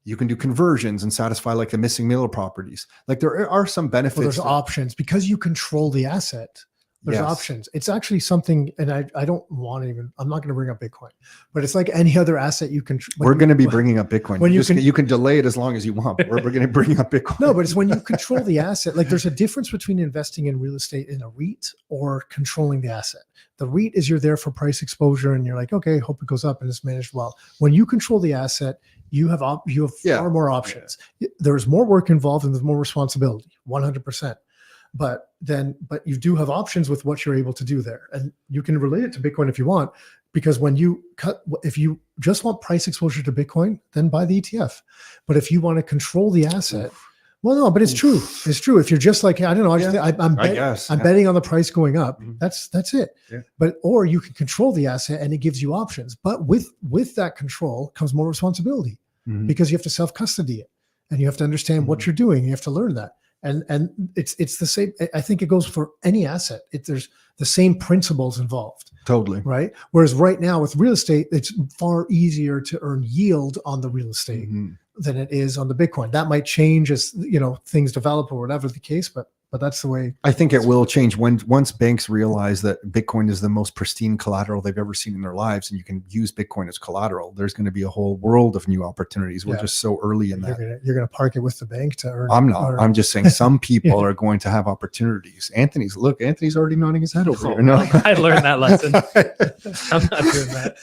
you can do conversions and satisfy like the missing middle properties. Like there are some benefits. Well, there's options because you control the asset. There's options. It's actually something, and I don't want to even, I'm not going to bring up Bitcoin, but it's like any other asset you can. We're going to be bringing up Bitcoin. When you can delay it as long as you want, but we're going to bring up Bitcoin. No, but it's when you control the asset. Like there's a difference between investing in real estate in a REIT or controlling the asset. The REIT is you're there for price exposure and you're like, okay, hope it goes up and it's managed well. When you control the asset, you have far more options. There's more work involved and there's more responsibility, 100%. But you do have options with what you're able to do there. And you can relate it to Bitcoin if you want, because if you just want price exposure to Bitcoin, then buy the ETF. But if you want to control the asset, well, no, but it's true. It's true. If you're just like, I don't know, I'm betting on the price going up. Mm-hmm. That's it. Yeah. Or you can control the asset and it gives you options. But with that control comes more responsibility, mm-hmm. because you have to self-custody it and you have to understand what you're doing. You have to learn that. And it's the same. I think it goes for any asset. There's the same principles involved. Totally. Right. Whereas right now with real estate, it's far easier to earn yield on the real estate than it is on the Bitcoin. That might change as things develop or whatever the case, but that's the way. I think it will change once banks realize that Bitcoin is the most pristine collateral they've ever seen in their lives, and you can use Bitcoin as collateral. There's going to be a whole world of new opportunities. We're just so early in that. You're going to park it with the bank to earn. I'm not. I'm just saying some people are going to have opportunities. Anthony's already nodding his head over here. No, I learned that lesson. I'm not doing that.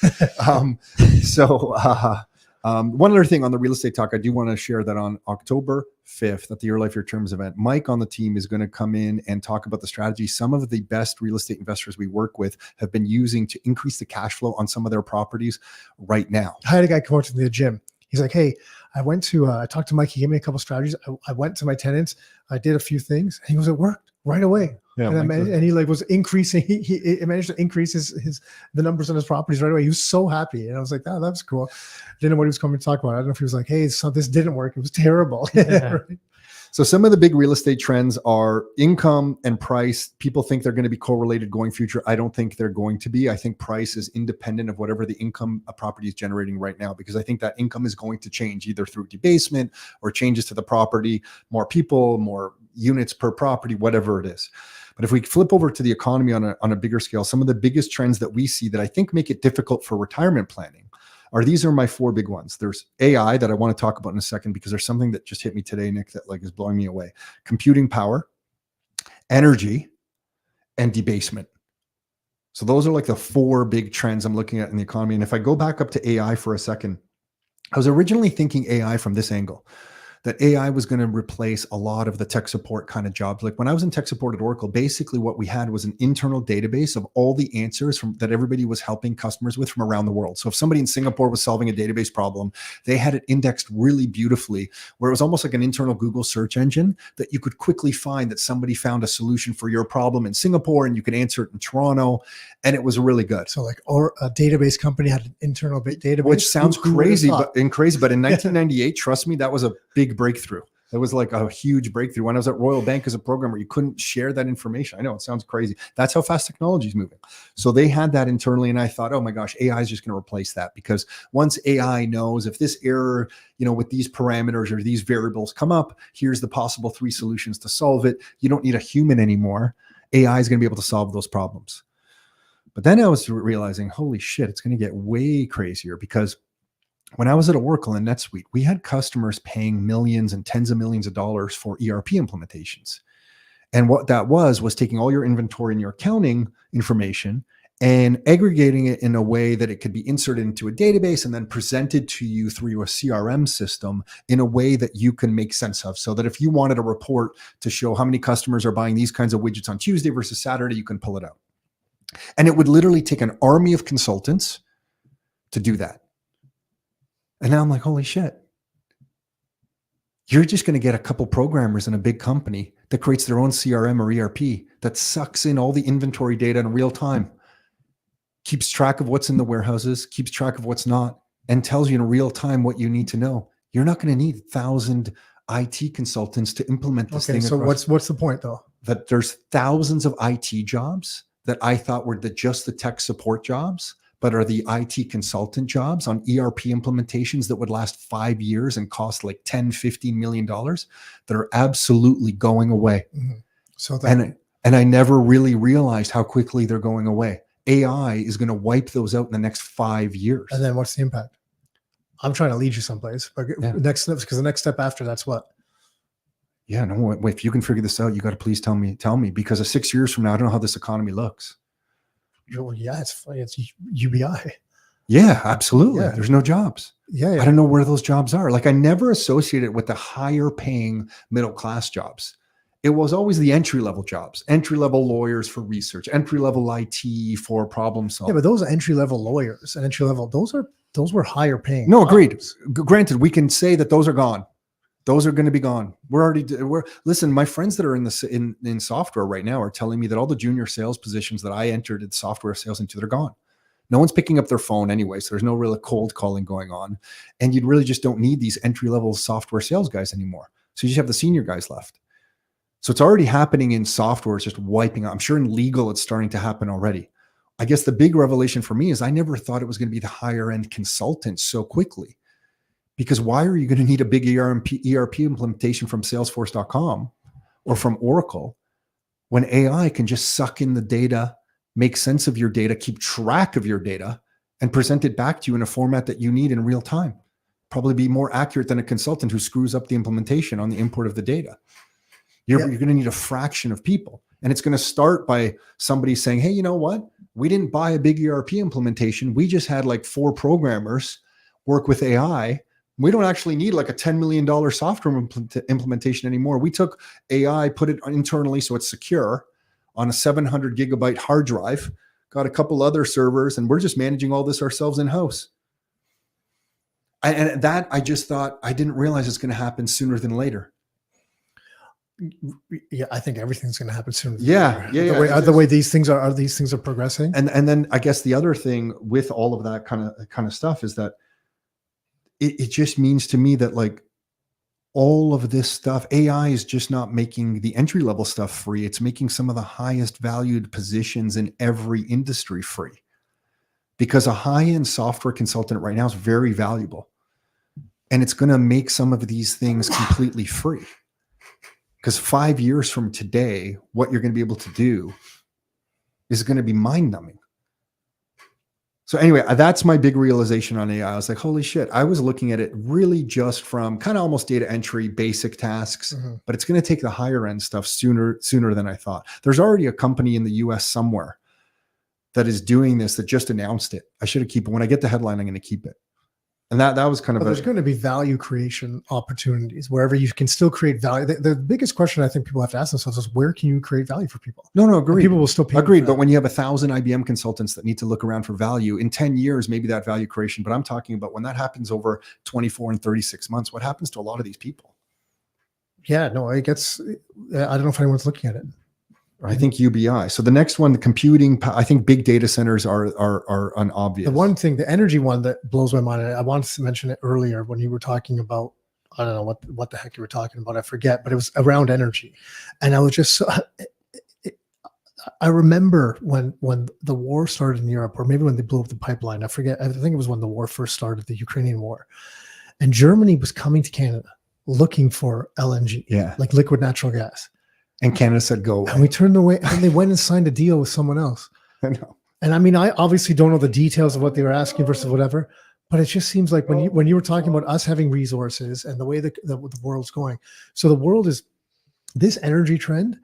One other thing on the real estate talk, I do want to share that on October 5th at the Your Life, Your Terms event, Mike on the team is going to come in and talk about the strategy some of the best real estate investors we work with have been using to increase the cash flow on some of their properties right now. I had a guy come up to the gym. He's like, hey, I talked to Mike. He gave me a couple strategies. I went to my tenants. I did a few things. And he goes, it worked right away. Yeah, and he like was increasing. He managed to increase the numbers on his properties right away. He was so happy, and I was like, "Oh, that's cool." Didn't know what he was coming to talk about. I don't know if he was like, "Hey, so this didn't work. It was terrible." Yeah. Right? So some of the big real estate trends are income and price. People think they're going to be correlated going future. I don't think they're going to be. I think price is independent of whatever the income a property is generating right now, because I think that income is going to change either through debasement or changes to the property, more people, more units per property, whatever it is. But if we flip over to the economy on a bigger scale, some of the biggest trends that we see that I think make it difficult for retirement planning these are my 4 big ones. There's AI that I want to talk about in a second, because there's something that just hit me today, Nick, that like is blowing me away. Computing power, energy, and debasement. So those are like the 4 big trends I'm looking at in the economy. And if I go back up to AI for a second, I was originally thinking AI from this angle, that AI was going to replace a lot of the tech support kind of jobs. Like when I was in tech support at Oracle, basically what we had was an internal database of all the answers that everybody was helping customers with from around the world. So if somebody in Singapore was solving a database problem, they had it indexed really beautifully, where it was almost like an internal Google search engine that you could quickly find that somebody found a solution for your problem in Singapore and you could answer it in Toronto. And it was really good. So like, or a database company had an internal database, which sounds crazy, but in 1998, trust me, that was a big breakthrough. It was like a huge breakthrough. When I was at Royal Bank as a programmer, you couldn't share that information. I know it sounds crazy. That's how fast technology is moving. So they had that internally, and I thought, oh my gosh, AI is just going to replace that, because once AI knows if this error, with these parameters or these variables come up, here's the possible 3 solutions to solve it. You don't need a human anymore. AI is going to be able to solve those problems. But then I was realizing, holy shit, it's going to get way crazier, because when I was at Oracle and NetSuite, we had customers paying millions and tens of millions of dollars for ERP implementations. And what that was taking all your inventory and your accounting information and aggregating it in a way that it could be inserted into a database and then presented to you through a CRM system in a way that you can make sense of. So that if you wanted a report to show how many customers are buying these kinds of widgets on Tuesday versus Saturday, you can pull it out. And it would literally take an army of consultants to do that. And now I'm like, holy shit. You're just going to get a couple programmers in a big company that creates their own CRM or ERP that sucks in all the inventory data in real time, keeps track of what's in the warehouses, keeps track of what's not, and tells you in real time what you need to know. You're not going to need 1,000 IT consultants to implement this thing. So what's the point though? That there's thousands of IT jobs that I thought were just the tech support jobs, but are the IT consultant jobs on ERP implementations that would last 5 years and cost like $10-15 million that are absolutely going away. Mm-hmm. So and I never really realized how quickly they're going away. AI is going to wipe those out in the next 5 years. And then what's the impact? I'm trying to lead you someplace. But because the next step after that's what? Yeah, no, if you can figure this out, you got to please tell me, because 6 years from now, I don't know how this economy looks. Well, yeah, it's UBI. Yeah, absolutely. Yeah. There's no jobs. Yeah. I don't know where those jobs are. Like I never associated it with the higher paying middle class jobs. It was always the entry level jobs, entry level lawyers for research, entry level IT for problem solving. Yeah, but those entry level lawyers and entry level, those were higher paying. No, agreed. Granted, we can say that those are gone. Those are going to be gone. Listen, my friends that are in software right now are telling me that all the junior sales positions that I entered in software sales into, they're gone. No one's picking up their phone anyway, so there's no real cold calling going on. And you really just don't need these entry-level software sales guys anymore. So you just have the senior guys left. So it's already happening in software. It's just wiping out. I'm sure in legal, it's starting to happen already. I guess the big revelation for me is I never thought it was going to be the higher end consultants so quickly. Because why are you going to need a big ERP implementation from Salesforce.com or from Oracle when AI can just suck in the data, make sense of your data, keep track of your data, and present it back to you in a format that you need in real time? Probably be more accurate than a consultant who screws up the implementation on the import of the data. You're going to need a fraction of people. And it's going to start by somebody saying, hey, you know what? We didn't buy a big ERP implementation. We just had like 4 programmers work with AI. We don't actually need like a $10 million software implementation anymore. We took AI, put it internally so it's secure on a 700 gigabyte hard drive, got a couple other servers, and we're just managing all this ourselves in-house. And that, I just thought, I didn't realize it's going to happen sooner than later. Yeah, I think everything's going to happen sooner. Yeah. The way these things are progressing. And then I guess the other thing with all of that kind of stuff is that it just means to me that like all of this stuff, AI is just not making the entry level stuff free. It's making some of the highest valued positions in every industry free, because a high-end software consultant right now is very valuable, and it's going to make some of these things completely free. Because 5 years from today, what you're going to be able to do is going to be mind-numbing. So anyway, that's my big realization on AI. I was like, holy shit. I was looking at it really just from kind of almost data entry, basic tasks, but it's going to take the higher end stuff sooner than I thought. There's already a company in the US somewhere that is doing this, that just announced it. I should have kept it. When I get the headline, I'm going to keep it. And that was kind of there's going to be value creation opportunities wherever you can still create value. The biggest question I think people have to ask themselves is, where can you create value for people? No, agreed. And people will still pay. Agreed. But when you have 1,000 IBM consultants that need to look around for value in 10 years, maybe that value creation, but I'm talking about when that happens over 24 and 36 months, what happens to a lot of these people? Yeah, no, I don't know if anyone's looking at it. I think UBI. So the next one, the computing, I think big data centers are an obvious. The one thing, the energy one that blows my mind, I wanted to mention it earlier when you were talking about, I don't know what the heck you were talking about, I forget, but it was around energy. And I was just, I remember when the war started in Europe, or maybe when they blew up the pipeline, I forget, I think it was when the war first started, the Ukrainian war. And Germany was coming to Canada looking for LNG, like liquid natural gas. And Canada said, go away. And we turned away, and they went and signed a deal with someone else. I know. And I mean, I obviously don't know the details of what they were asking versus whatever, but it just seems like when you were talking about us having resources and the way the world's going. So the world is, this energy trend,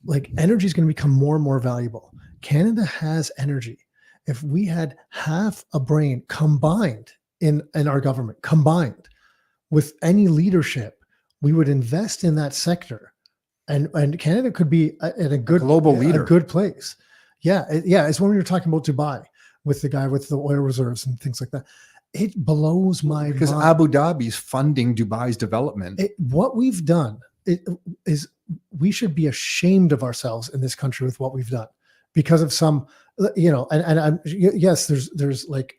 like energy is going to become more and more valuable. Canada has energy. If we had half a brain combined in our government, combined with any leadership, we would invest in that sector. And Canada could be at a good global leader, a good place. Yeah. It's when we were talking about Dubai with the guy with the oil reserves and things like that. It blows my mind. Because Abu Dhabi is funding Dubai's development. What we've done is we should be ashamed of ourselves in this country with what we've done because of some, yes, there's like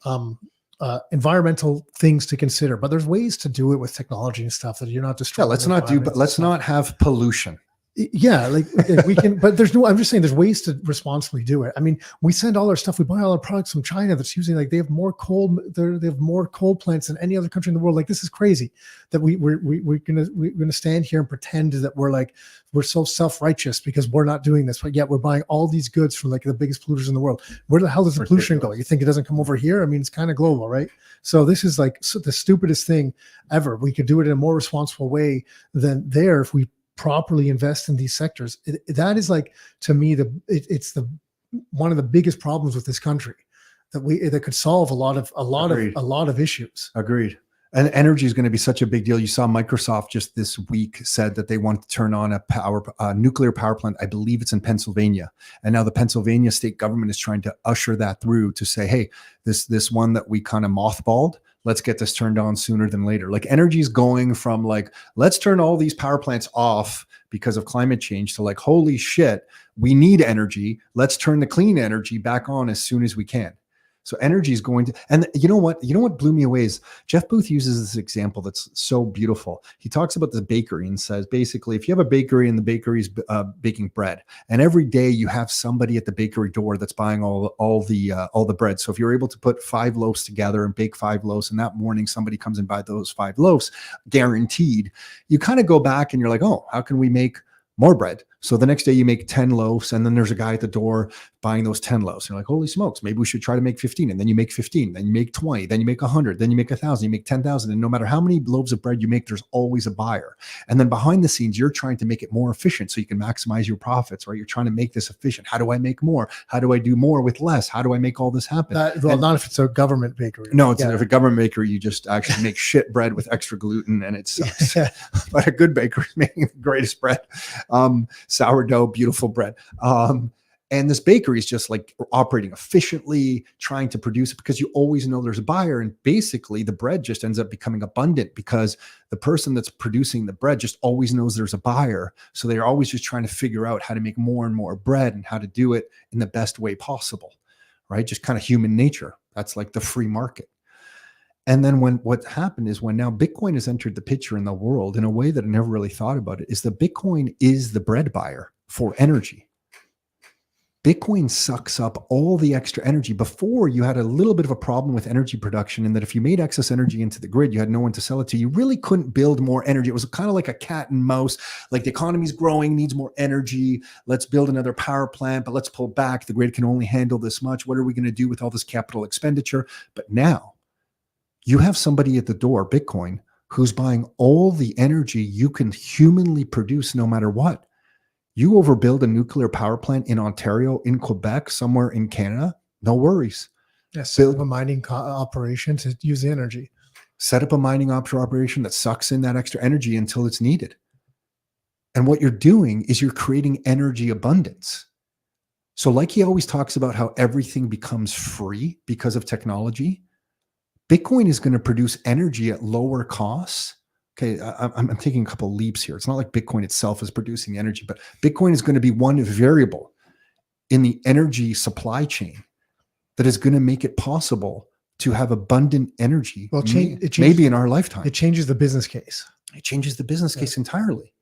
environmental things to consider, but there's ways to do it with technology and stuff that you're not destroying. Yeah, let's not have pollution. Yeah, like we can, but I'm just saying there's ways to responsibly do it. I mean, we send all our stuff, we buy all our products from China that's using, like, they have more coal plants than any other country in the world. Like, this is crazy that we're gonna stand here and pretend that we're so self-righteous because we're not doing this, but yet we're buying all these goods from like the biggest polluters in the world. Where the hell does the pollution go? You think it doesn't come over here? I mean, it's kind of global, right? So this is like the stupidest thing ever. We could do it in a more responsible way than there if we properly invest in these sectors. That is, like, to me, it's one of the biggest problems with this country that could solve a lot of issues. Agreed. And energy is going to be such a big deal. You saw Microsoft just this week said that they want to turn on a nuclear power plant. I believe it's in Pennsylvania. And now the Pennsylvania state government is trying to usher that through to say, hey, this one that we kind of mothballed, let's get this turned on sooner than later. Like, energy is going from like, let's turn all these power plants off because of climate change to like, holy shit, we need energy. Let's turn the clean energy back on as soon as we can. So energy is going to, and you know what blew me away is Jeff Booth uses this example that's so beautiful. He talks about the bakery and says, basically, if you have a bakery and the bakery's baking bread, and every day you have somebody at the bakery door that's buying all the bread. So if you're able to put 5 loaves together and bake 5 loaves, and that morning somebody comes and buys those 5 loaves, guaranteed, you kind of go back and you're like, oh, how can we make more bread? So the next day you make 10 loaves, and then there's a guy at the door buying those 10 loaves. You're like, holy smokes, maybe we should try to make 15. And then you make 15, then you make 20, then you make 100, then you make 1,000, you make 10,000. And no matter how many loaves of bread you make, there's always a buyer. And then behind the scenes, you're trying to make it more efficient so you can maximize your profits, right? You're trying to make this efficient. How do I make more? How do I do more with less? How do I make all this happen? Not if it's a government bakery. No, it's if a government bakery, you just actually make shit bread with extra gluten, and it sucks. But a good baker is making the greatest bread. Sourdough, beautiful bread. And this bakery is just like operating efficiently, trying to produce it because you always know there's a buyer. And basically the bread just ends up becoming abundant because the person that's producing the bread just always knows there's a buyer. So they're always just trying to figure out how to make more and more bread and how to do it in the best way possible, right? Just kind of human nature. That's like the free market. And then what happened is when now Bitcoin has entered the picture in the world in a way that I never really thought about it, is the Bitcoin is the bread buyer for energy. Bitcoin sucks up all the extra energy. Before, you had a little bit of a problem with energy production, in that if you made excess energy into the grid, you had no one to sell it to. You really couldn't build more energy. It was kind of like a cat and mouse, like the economy's growing, needs more energy. Let's build another power plant, but let's pull back. The grid can only handle this much. What are we going to do with all this capital expenditure? But now you have somebody at the door, Bitcoin, who's buying all the energy you can humanly produce no matter what. You overbuild a nuclear power plant in Ontario, in Quebec, somewhere in Canada, no worries. Yes, build a mining operation to use the energy. Set up a mining operation that sucks in that extra energy until it's needed. And what you're doing is you're creating energy abundance. So like he always talks about how everything becomes free because of technology, Bitcoin is going to produce energy at lower costs. Okay, I'm taking a couple of leaps here. It's not like Bitcoin itself is producing energy, but Bitcoin is going to be one variable in the energy supply chain that is going to make it possible to have abundant energy. Well, maybe in our lifetime. It changes the business case. It changes the business case entirely.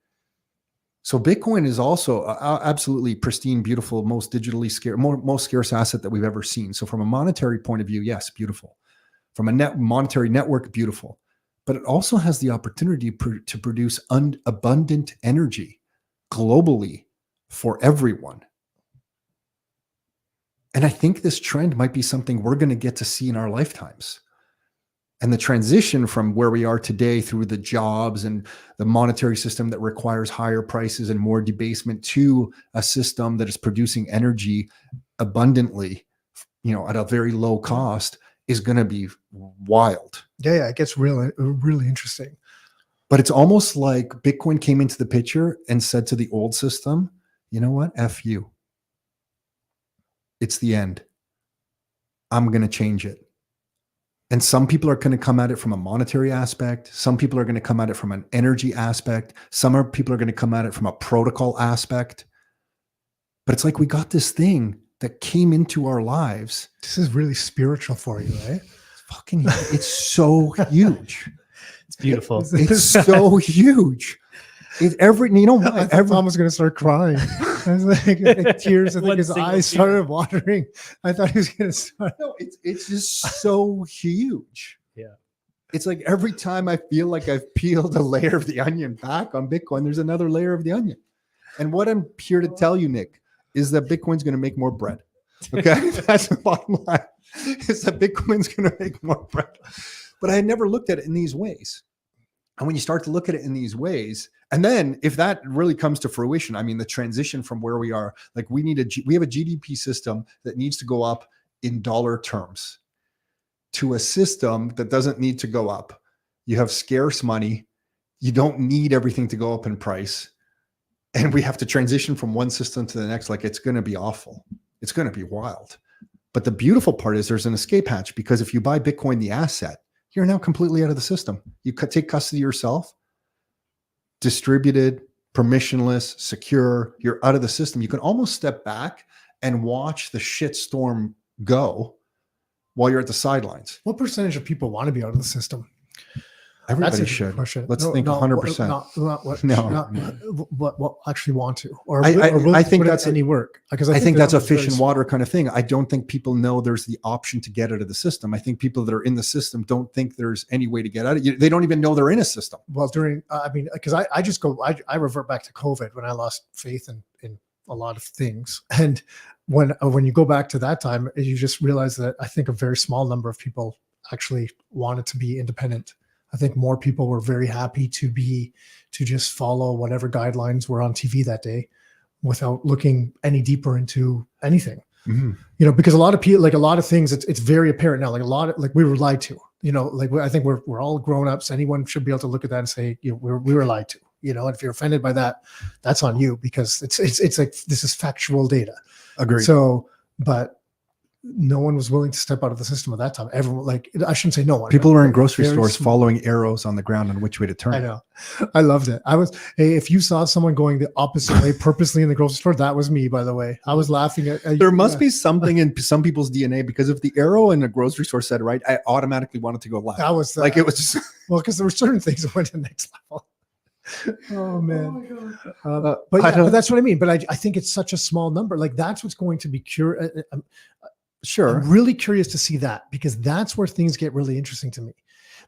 So Bitcoin is also absolutely pristine, beautiful, most digitally scarce, most scarce asset that we've ever seen. So from a monetary point of view, yes, beautiful. From a monetary network, beautiful. But it also has the opportunity to produce abundant energy globally for everyone. And I think this trend might be something we're going to get to see in our lifetimes. And the transition from where we are today through the jobs and the monetary system that requires higher prices and more debasement to a system that is producing energy abundantly, at a very low cost, is going to be wild. Yeah, it gets really interesting. But it's almost like Bitcoin came into the picture and said to the old system, you know what? F you. It's the end. I'm going to change it. And some people are going to come at it from a monetary aspect. Some people are going to come at it from an energy aspect. Some people are going to come at it from a protocol aspect. But it's like we got this thing that came into our lives. This is really spiritual for you, right? It's so huge. It's beautiful. It's so huge. I thought Tom was going to start crying. I was like tears. I think his eyes started watering. I thought he was going to start. No, it's just so huge. Yeah. It's like every time I feel like I've peeled a layer of the onion back on Bitcoin, there's another layer of the onion. And what I'm here to tell you, Nick, is that Bitcoin's going to make more bread. Okay. That's the bottom line, is that Bitcoin's going to make more bread. But I had never looked at it in these ways. And when you start to look at it in these ways, and then if that really comes to fruition, I mean, the transition from where we are, like we have a GDP system that needs to go up in dollar terms to a system that doesn't need to go up. You have scarce money. You don't need everything to go up in price. And we have to transition from one system to the next. Like, it's going to be awful. It's going to be wild. But the beautiful part is there's an escape hatch, because if you buy Bitcoin, the asset, you're now completely out of the system. You could take custody yourself, distributed, permissionless, secure. You're out of the system. You can almost step back and watch the shitstorm go while you're at the sidelines. What percentage of people want to be out of the system? Everybody That's a should. good question. Let's think 100%. What actually want to, or I will think put in that's any work, because I think that's a number's very fish and small. water kind of thing. I don't think people know there's the option to get out of the system. I think people that are in the system don't think there's any way to get out of it. They don't even know they're in a system. Well, because I revert back to COVID when I lost faith in a lot of things. And when you go back to that time, you just realize that I think a very small number of people actually wanted to be independent. I think more people were very happy to just follow whatever guidelines were on TV that day without looking any deeper into anything. Mm-hmm. Because a lot of people, like a lot of things, it's very apparent now, like we were lied to, I think we're all grown ups. Anyone should be able to look at that and say, we were lied to, and if you're offended by that, that's on you, because it's like, this is factual data. Agreed. So, but no one was willing to step out of the system at that time. Everyone, like, I shouldn't say no one. People were in grocery stores small. following arrows on the ground on which way to turn. I know. I loved it. If you saw someone going the opposite way purposely in the grocery store, that was me, by the way. I was laughing at. There must be something in some people's DNA, because if the arrow in a grocery store said right, I automatically wanted to go left. That was like, it was just. Well, because there were certain things that went to the next level. Oh man. Oh but but that's what I mean. But I think it's such a small number. Like, that's what's going to be Sure. I'm really curious to see that, because that's where things get really interesting to me.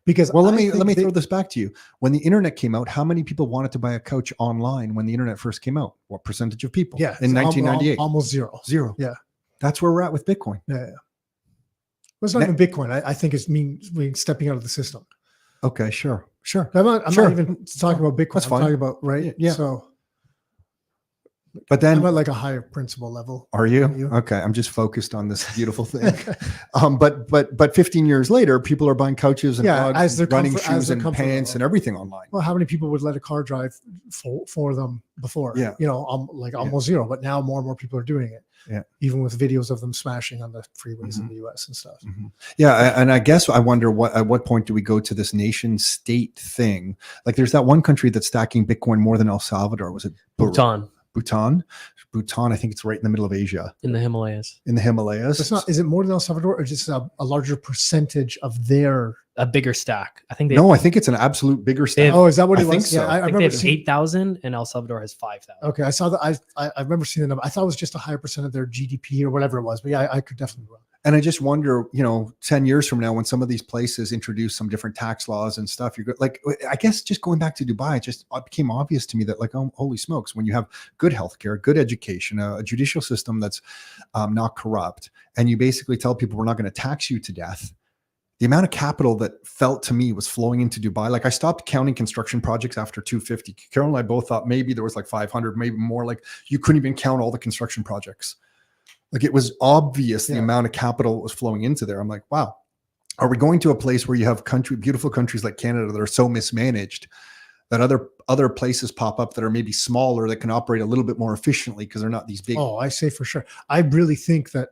Because let me throw this back to you. When the internet came out, how many people wanted to buy a couch online when the internet first came out? What percentage of people? Yeah, in 1998, almost zero. Zero. Yeah, that's where we're at with Bitcoin. Yeah. Well, it's not even Bitcoin. I think it's mean stepping out of the system. Okay, sure. I'm not even talking about Bitcoin. That's fine. I'm talking about Yeah. So, but then I'm at like a higher principle level. Are you? Okay. I'm just focused on this beautiful thing. But 15 years later, people are buying couches and running shoes and pants and everything online. Well, how many people would let a car drive for them before? Yeah. Almost zero. But now more and more people are doing it. Yeah. Even with videos of them smashing on the freeways in the US and stuff. Mm-hmm. Yeah. And I guess I wonder at what point do we go to this nation state thing? Like, there's that one country that's stacking Bitcoin more than El Salvador. Was it Bhutan? Bhutan, I think it's right in the middle of Asia. In the Himalayas. It's not. Is it more than El Salvador, or just a larger percentage of their? A bigger stack. I think. I think it's an absolute bigger stack. Is that what it was? Think so. Yeah, I remember they have 8,000 and El Salvador has 5,000. Okay, I saw that. I remember seeing the number. I thought it was just a higher percent of their GDP or whatever it was. But yeah, I could definitely be wrong. And I just wonder, 10 years from now, when some of these places introduce some different tax laws and stuff, like, I guess just going back to Dubai, it became obvious to me that, like, oh, holy smokes, when you have good healthcare, good education, a judicial system that's not corrupt, and you basically tell people we're not going to tax you to death, the amount of capital that felt to me was flowing into Dubai. Like, I stopped counting construction projects after 250. Carol and I both thought maybe there was like 500, maybe more. Like, you couldn't even count all the construction projects. Like, it was obvious the amount of capital that was flowing into there. I'm like, wow, are we going to a place where you have beautiful countries like Canada that are so mismanaged that other places pop up that are maybe smaller that can operate a little bit more efficiently because they're not these big? Oh, I say for sure. I really think that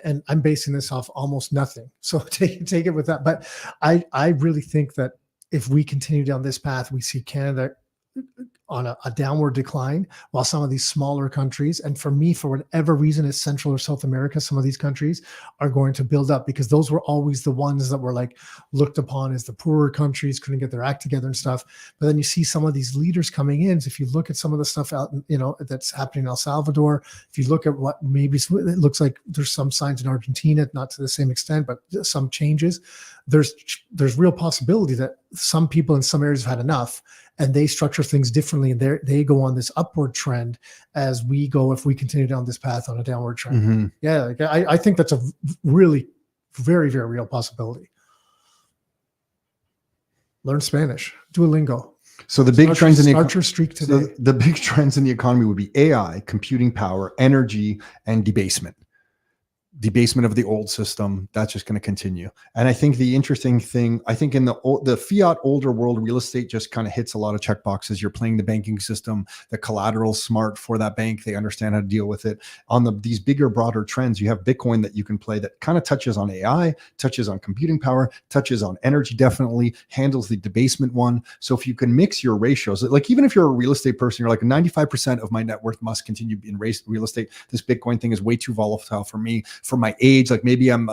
and I'm basing this off almost nothing. So take it with that. But I really think that if we continue down this path, we see Canada on a downward decline, while some of these smaller countries, and for me, for whatever reason, it's Central or South America, some of these countries are going to build up, because those were always the ones that were like looked upon as the poorer countries, couldn't get their act together and stuff. But then you see some of these leaders coming in. So if you look at some of the stuff out, that's happening in El Salvador, if you look at what maybe it looks like there's some signs in Argentina, not to the same extent, but some changes. There's real possibility that some people in some areas have had enough, and they structure things differently, and they go on this upward trend as we go, if we continue down this path on a downward trend. Mm-hmm. Yeah, like I think that's a really very, very real possibility. Learn Spanish, Duolingo. So the big trends in the big trends in the economy would be AI, computing power, energy, and debasement of the old system. That's just going to continue. And I think the interesting thing, I think in the fiat older world, real estate just kind of hits a lot of check boxes. You're playing the banking system, the collateral's smart for that bank. They understand how to deal with it. On these bigger, broader trends, you have Bitcoin that you can play that kind of touches on AI, touches on computing power, touches on energy, definitely handles the debasement one. So if you can mix your ratios, like even if you're a real estate person, you're like 95% of my net worth must continue in real estate. This Bitcoin thing is way too volatile for me. For my age, like maybe I'm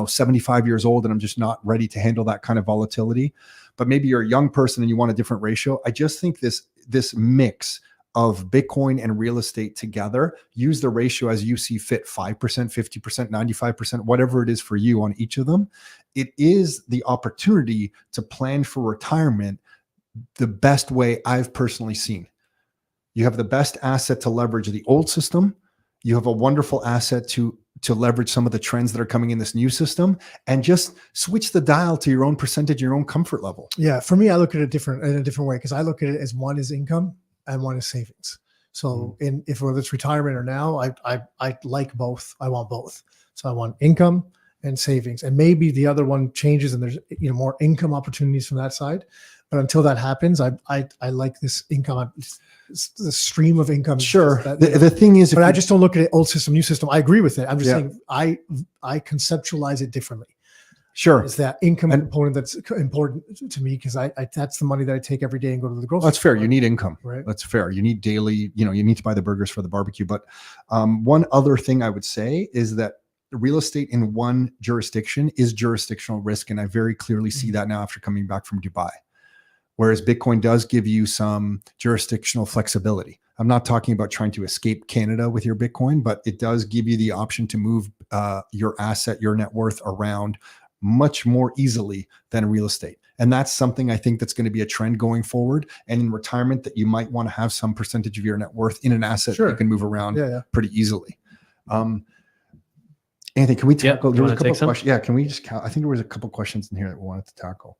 75 years old and I'm just not ready to handle that kind of volatility. but maybe you're a young person and you want a different ratio. I just think this mix of Bitcoin and real estate together, use the ratio as you see fit, 5%, 50%, 95%, whatever it is for you on each of them. It is the opportunity to plan for retirement the best way I've personally seen. You have the best asset to leverage the old system. You have a wonderful asset to leverage some of the trends that are coming in this new system, and just switch the dial to your own percentage, your own comfort level. Yeah. For me, I look at it in a different way, because I look at it as one is income and one is savings. So if whether it's retirement or now, I like both. I want both. So I want income and savings, and maybe the other one changes and there's more income opportunities from that side. But until that happens, I like this income, the stream of income. Sure. The thing is, but I just don't look at it old system, new system. I agree with it. I'm just saying I conceptualize it differently. Sure. It's that income component that's important to me, because I that's the money that I take every day and go to the grocery store. That's fair. You need income. Right. That's fair. You need daily, you need to buy the burgers for the barbecue. But one other thing I would say is that real estate in one jurisdiction is jurisdictional risk. And I very clearly see that now after coming back from Dubai. Whereas Bitcoin does give you some jurisdictional flexibility. I'm not talking about trying to escape Canada with your Bitcoin, but it does give you the option to move your asset, your net worth around much more easily than real estate. And that's something I think that's going to be a trend going forward. And in retirement, that you might want to have some percentage of your net worth in an asset that you can move around pretty easily. Anthony, can we tackle? There was a couple of questions. Yeah, can we just count? I think there was a couple of questions in here that we wanted to tackle.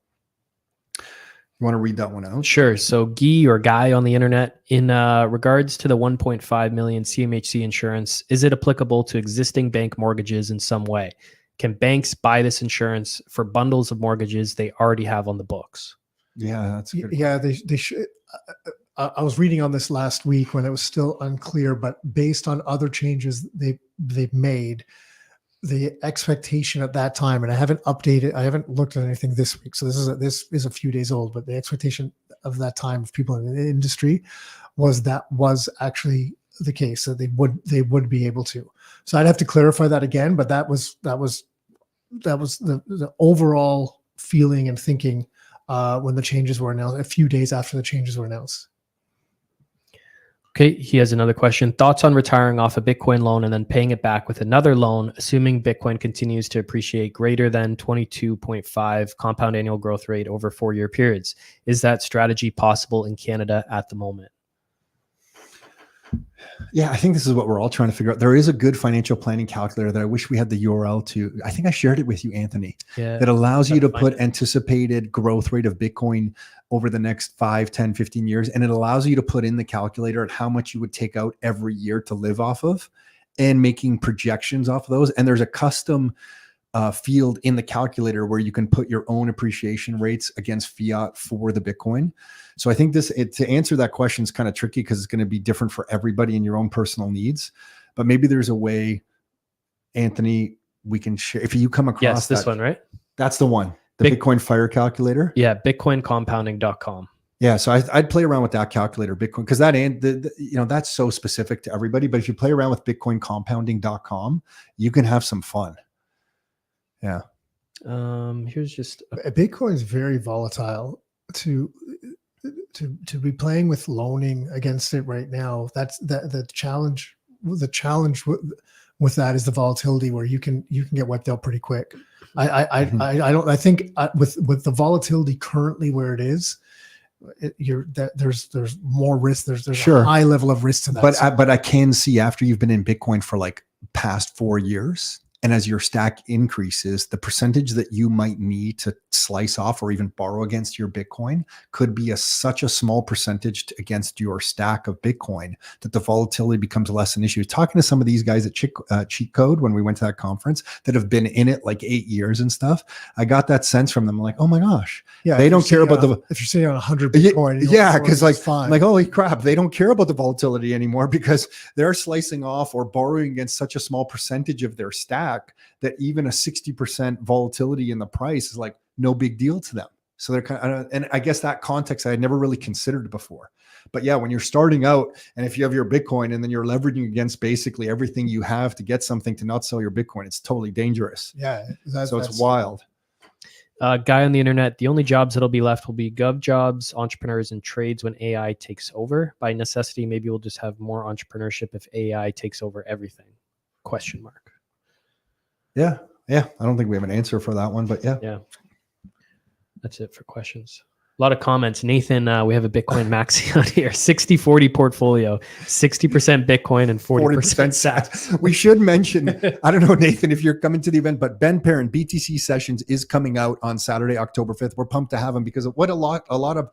You want to read that one out? Sure. So Guy on the internet, in regards to the 1.5 million CMHC insurance, is it applicable to existing bank mortgages in some way? Can banks buy this insurance for bundles of mortgages they already have on the books? Yeah, that's good. Yeah, they should. I was reading on this last week when it was still unclear, but based on other changes they've made, the expectation at that time, and I haven't looked at anything this week, so this is a few days old, but the expectation of that time of people in the industry was actually the case, that they would be able to. So I'd have to clarify that again, but that was the overall feeling and thinking when the changes were announced, a few days after the changes were announced. Okay, he has another question. Thoughts on retiring off a Bitcoin loan and then paying it back with another loan, assuming Bitcoin continues to appreciate greater than 22.5 compound annual growth rate over 4-year periods. Is that strategy possible in Canada at the moment? Yeah, I think this is what we're all trying to figure out. There is a good financial planning calculator that I wish we had the URL to. I think I shared it with you, Anthony. Yeah, that allows you to put anticipated growth rate of Bitcoin over the next 5, 10, 15 years. And it allows you to put in the calculator at how much you would take out every year to live off of, and making projections off of those. And there's a custom field in the calculator where you can put your own appreciation rates against fiat for the Bitcoin. So I think to answer that question is kind of tricky, because it's going to be different for everybody and your own personal needs. But maybe there's a way, Anthony, we can share. If you come across this one, right? That's the one, the Bitcoin Fire calculator. Yeah, bitcoincompounding.com. Yeah, so I'd play around with that calculator, Bitcoin, because that's so specific to everybody. But if you play around with bitcoincompounding.com, you can have some fun. Yeah. Here's just Bitcoin is very volatile. To be playing with loaning against it right now, that's the challenge. The challenge with that is the volatility, where you can get wiped out pretty quick. I think with the volatility currently where it is, there's more risk. There's a high level of risk to that. But I can see, after you've been in Bitcoin for like past 4 years, and as your stack increases, the percentage that you might need to slice off or even borrow against your Bitcoin could be such a small percentage against your stack of Bitcoin that the volatility becomes less an issue. Talking to some of these guys at Cheat Code when we went to that conference that have been in it like 8 years and stuff, I got that sense from them. I'm like, oh my gosh, they don't care about if you're sitting on 100 Bitcoin, because like holy crap, they don't care about the volatility anymore, because they're slicing off or borrowing against such a small percentage of their stack that even a 60% volatility in the price is like no big deal to them. So they're kind of, and I guess that context I had never really considered before. But yeah, when you're starting out, and if you have your Bitcoin and then you're leveraging against basically everything you have to get something to not sell your Bitcoin, it's totally dangerous. Yeah. So it's wild. Guy on the internet, the only jobs that'll be left will be gov jobs, entrepreneurs, and trades when AI takes over. By necessity, maybe we'll just have more entrepreneurship if AI takes over everything. Question mark. Yeah. I don't think we have an answer for that one, but yeah. Yeah. That's it for questions. A lot of comments. Nathan, we have a Bitcoin maxi on here. 60-40 portfolio, 60% Bitcoin and 40% SATs. We should mention, I don't know, Nathan, if you're coming to the event, but Ben Perrin, BTC Sessions is coming out on Saturday, October 5th. We're pumped to have him because of what a lot of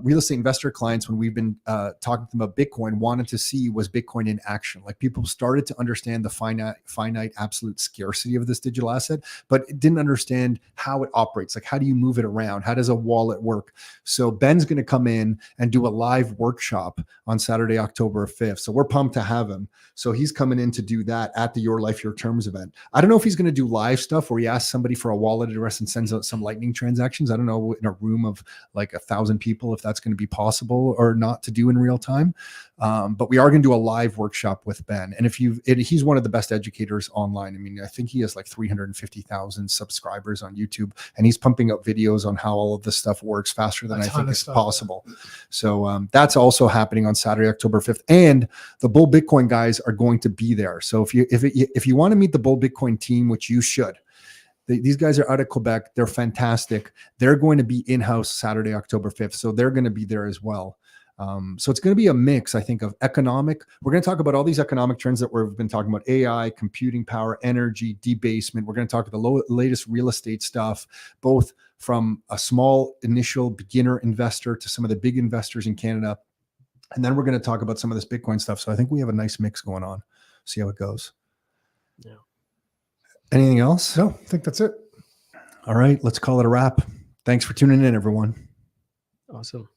real estate investor clients, when we've been talking to them about Bitcoin, wanted to see was Bitcoin in action. Like, people started to understand the finite absolute scarcity of this digital asset, but didn't understand how it operates. Like, how do you move it around? How does a wallet work? So Ben's going to come in and do a live workshop on Saturday, October 5th. So we're pumped to have him. So he's coming in to do that at the Your Life, Your Terms event. I don't know if he's going to do live stuff where he asks somebody for a wallet address and sends out some lightning transactions. I don't know, in a room of like 1,000 people, if that's going to be possible or not to do in real time. But we are going to do a live workshop with Ben. And he's one of the best educators online. I mean, I think he has like 350,000 subscribers on YouTube, and he's pumping up videos on how all of this stuff works faster than I think is possible. So that's also happening on Saturday, October 5th. And the Bull Bitcoin guys are going to be there. So if you want to meet the Bull Bitcoin team, which you should, these guys are out of Quebec. They're fantastic. They're going to be in-house Saturday, October 5th. So they're going to be there as well. So it's going to be a mix, I think, of economic. We're going to talk about all these economic trends that we've been talking about: AI, computing power, energy, debasement. We're going to talk about the latest real estate stuff, both from a small initial beginner investor to some of the big investors in Canada. And then we're going to talk about some of this Bitcoin stuff. So I think we have a nice mix going on. See how it goes. Yeah. Anything else? No, I think that's it. All right, let's call it a wrap. Thanks for tuning in, everyone. Awesome.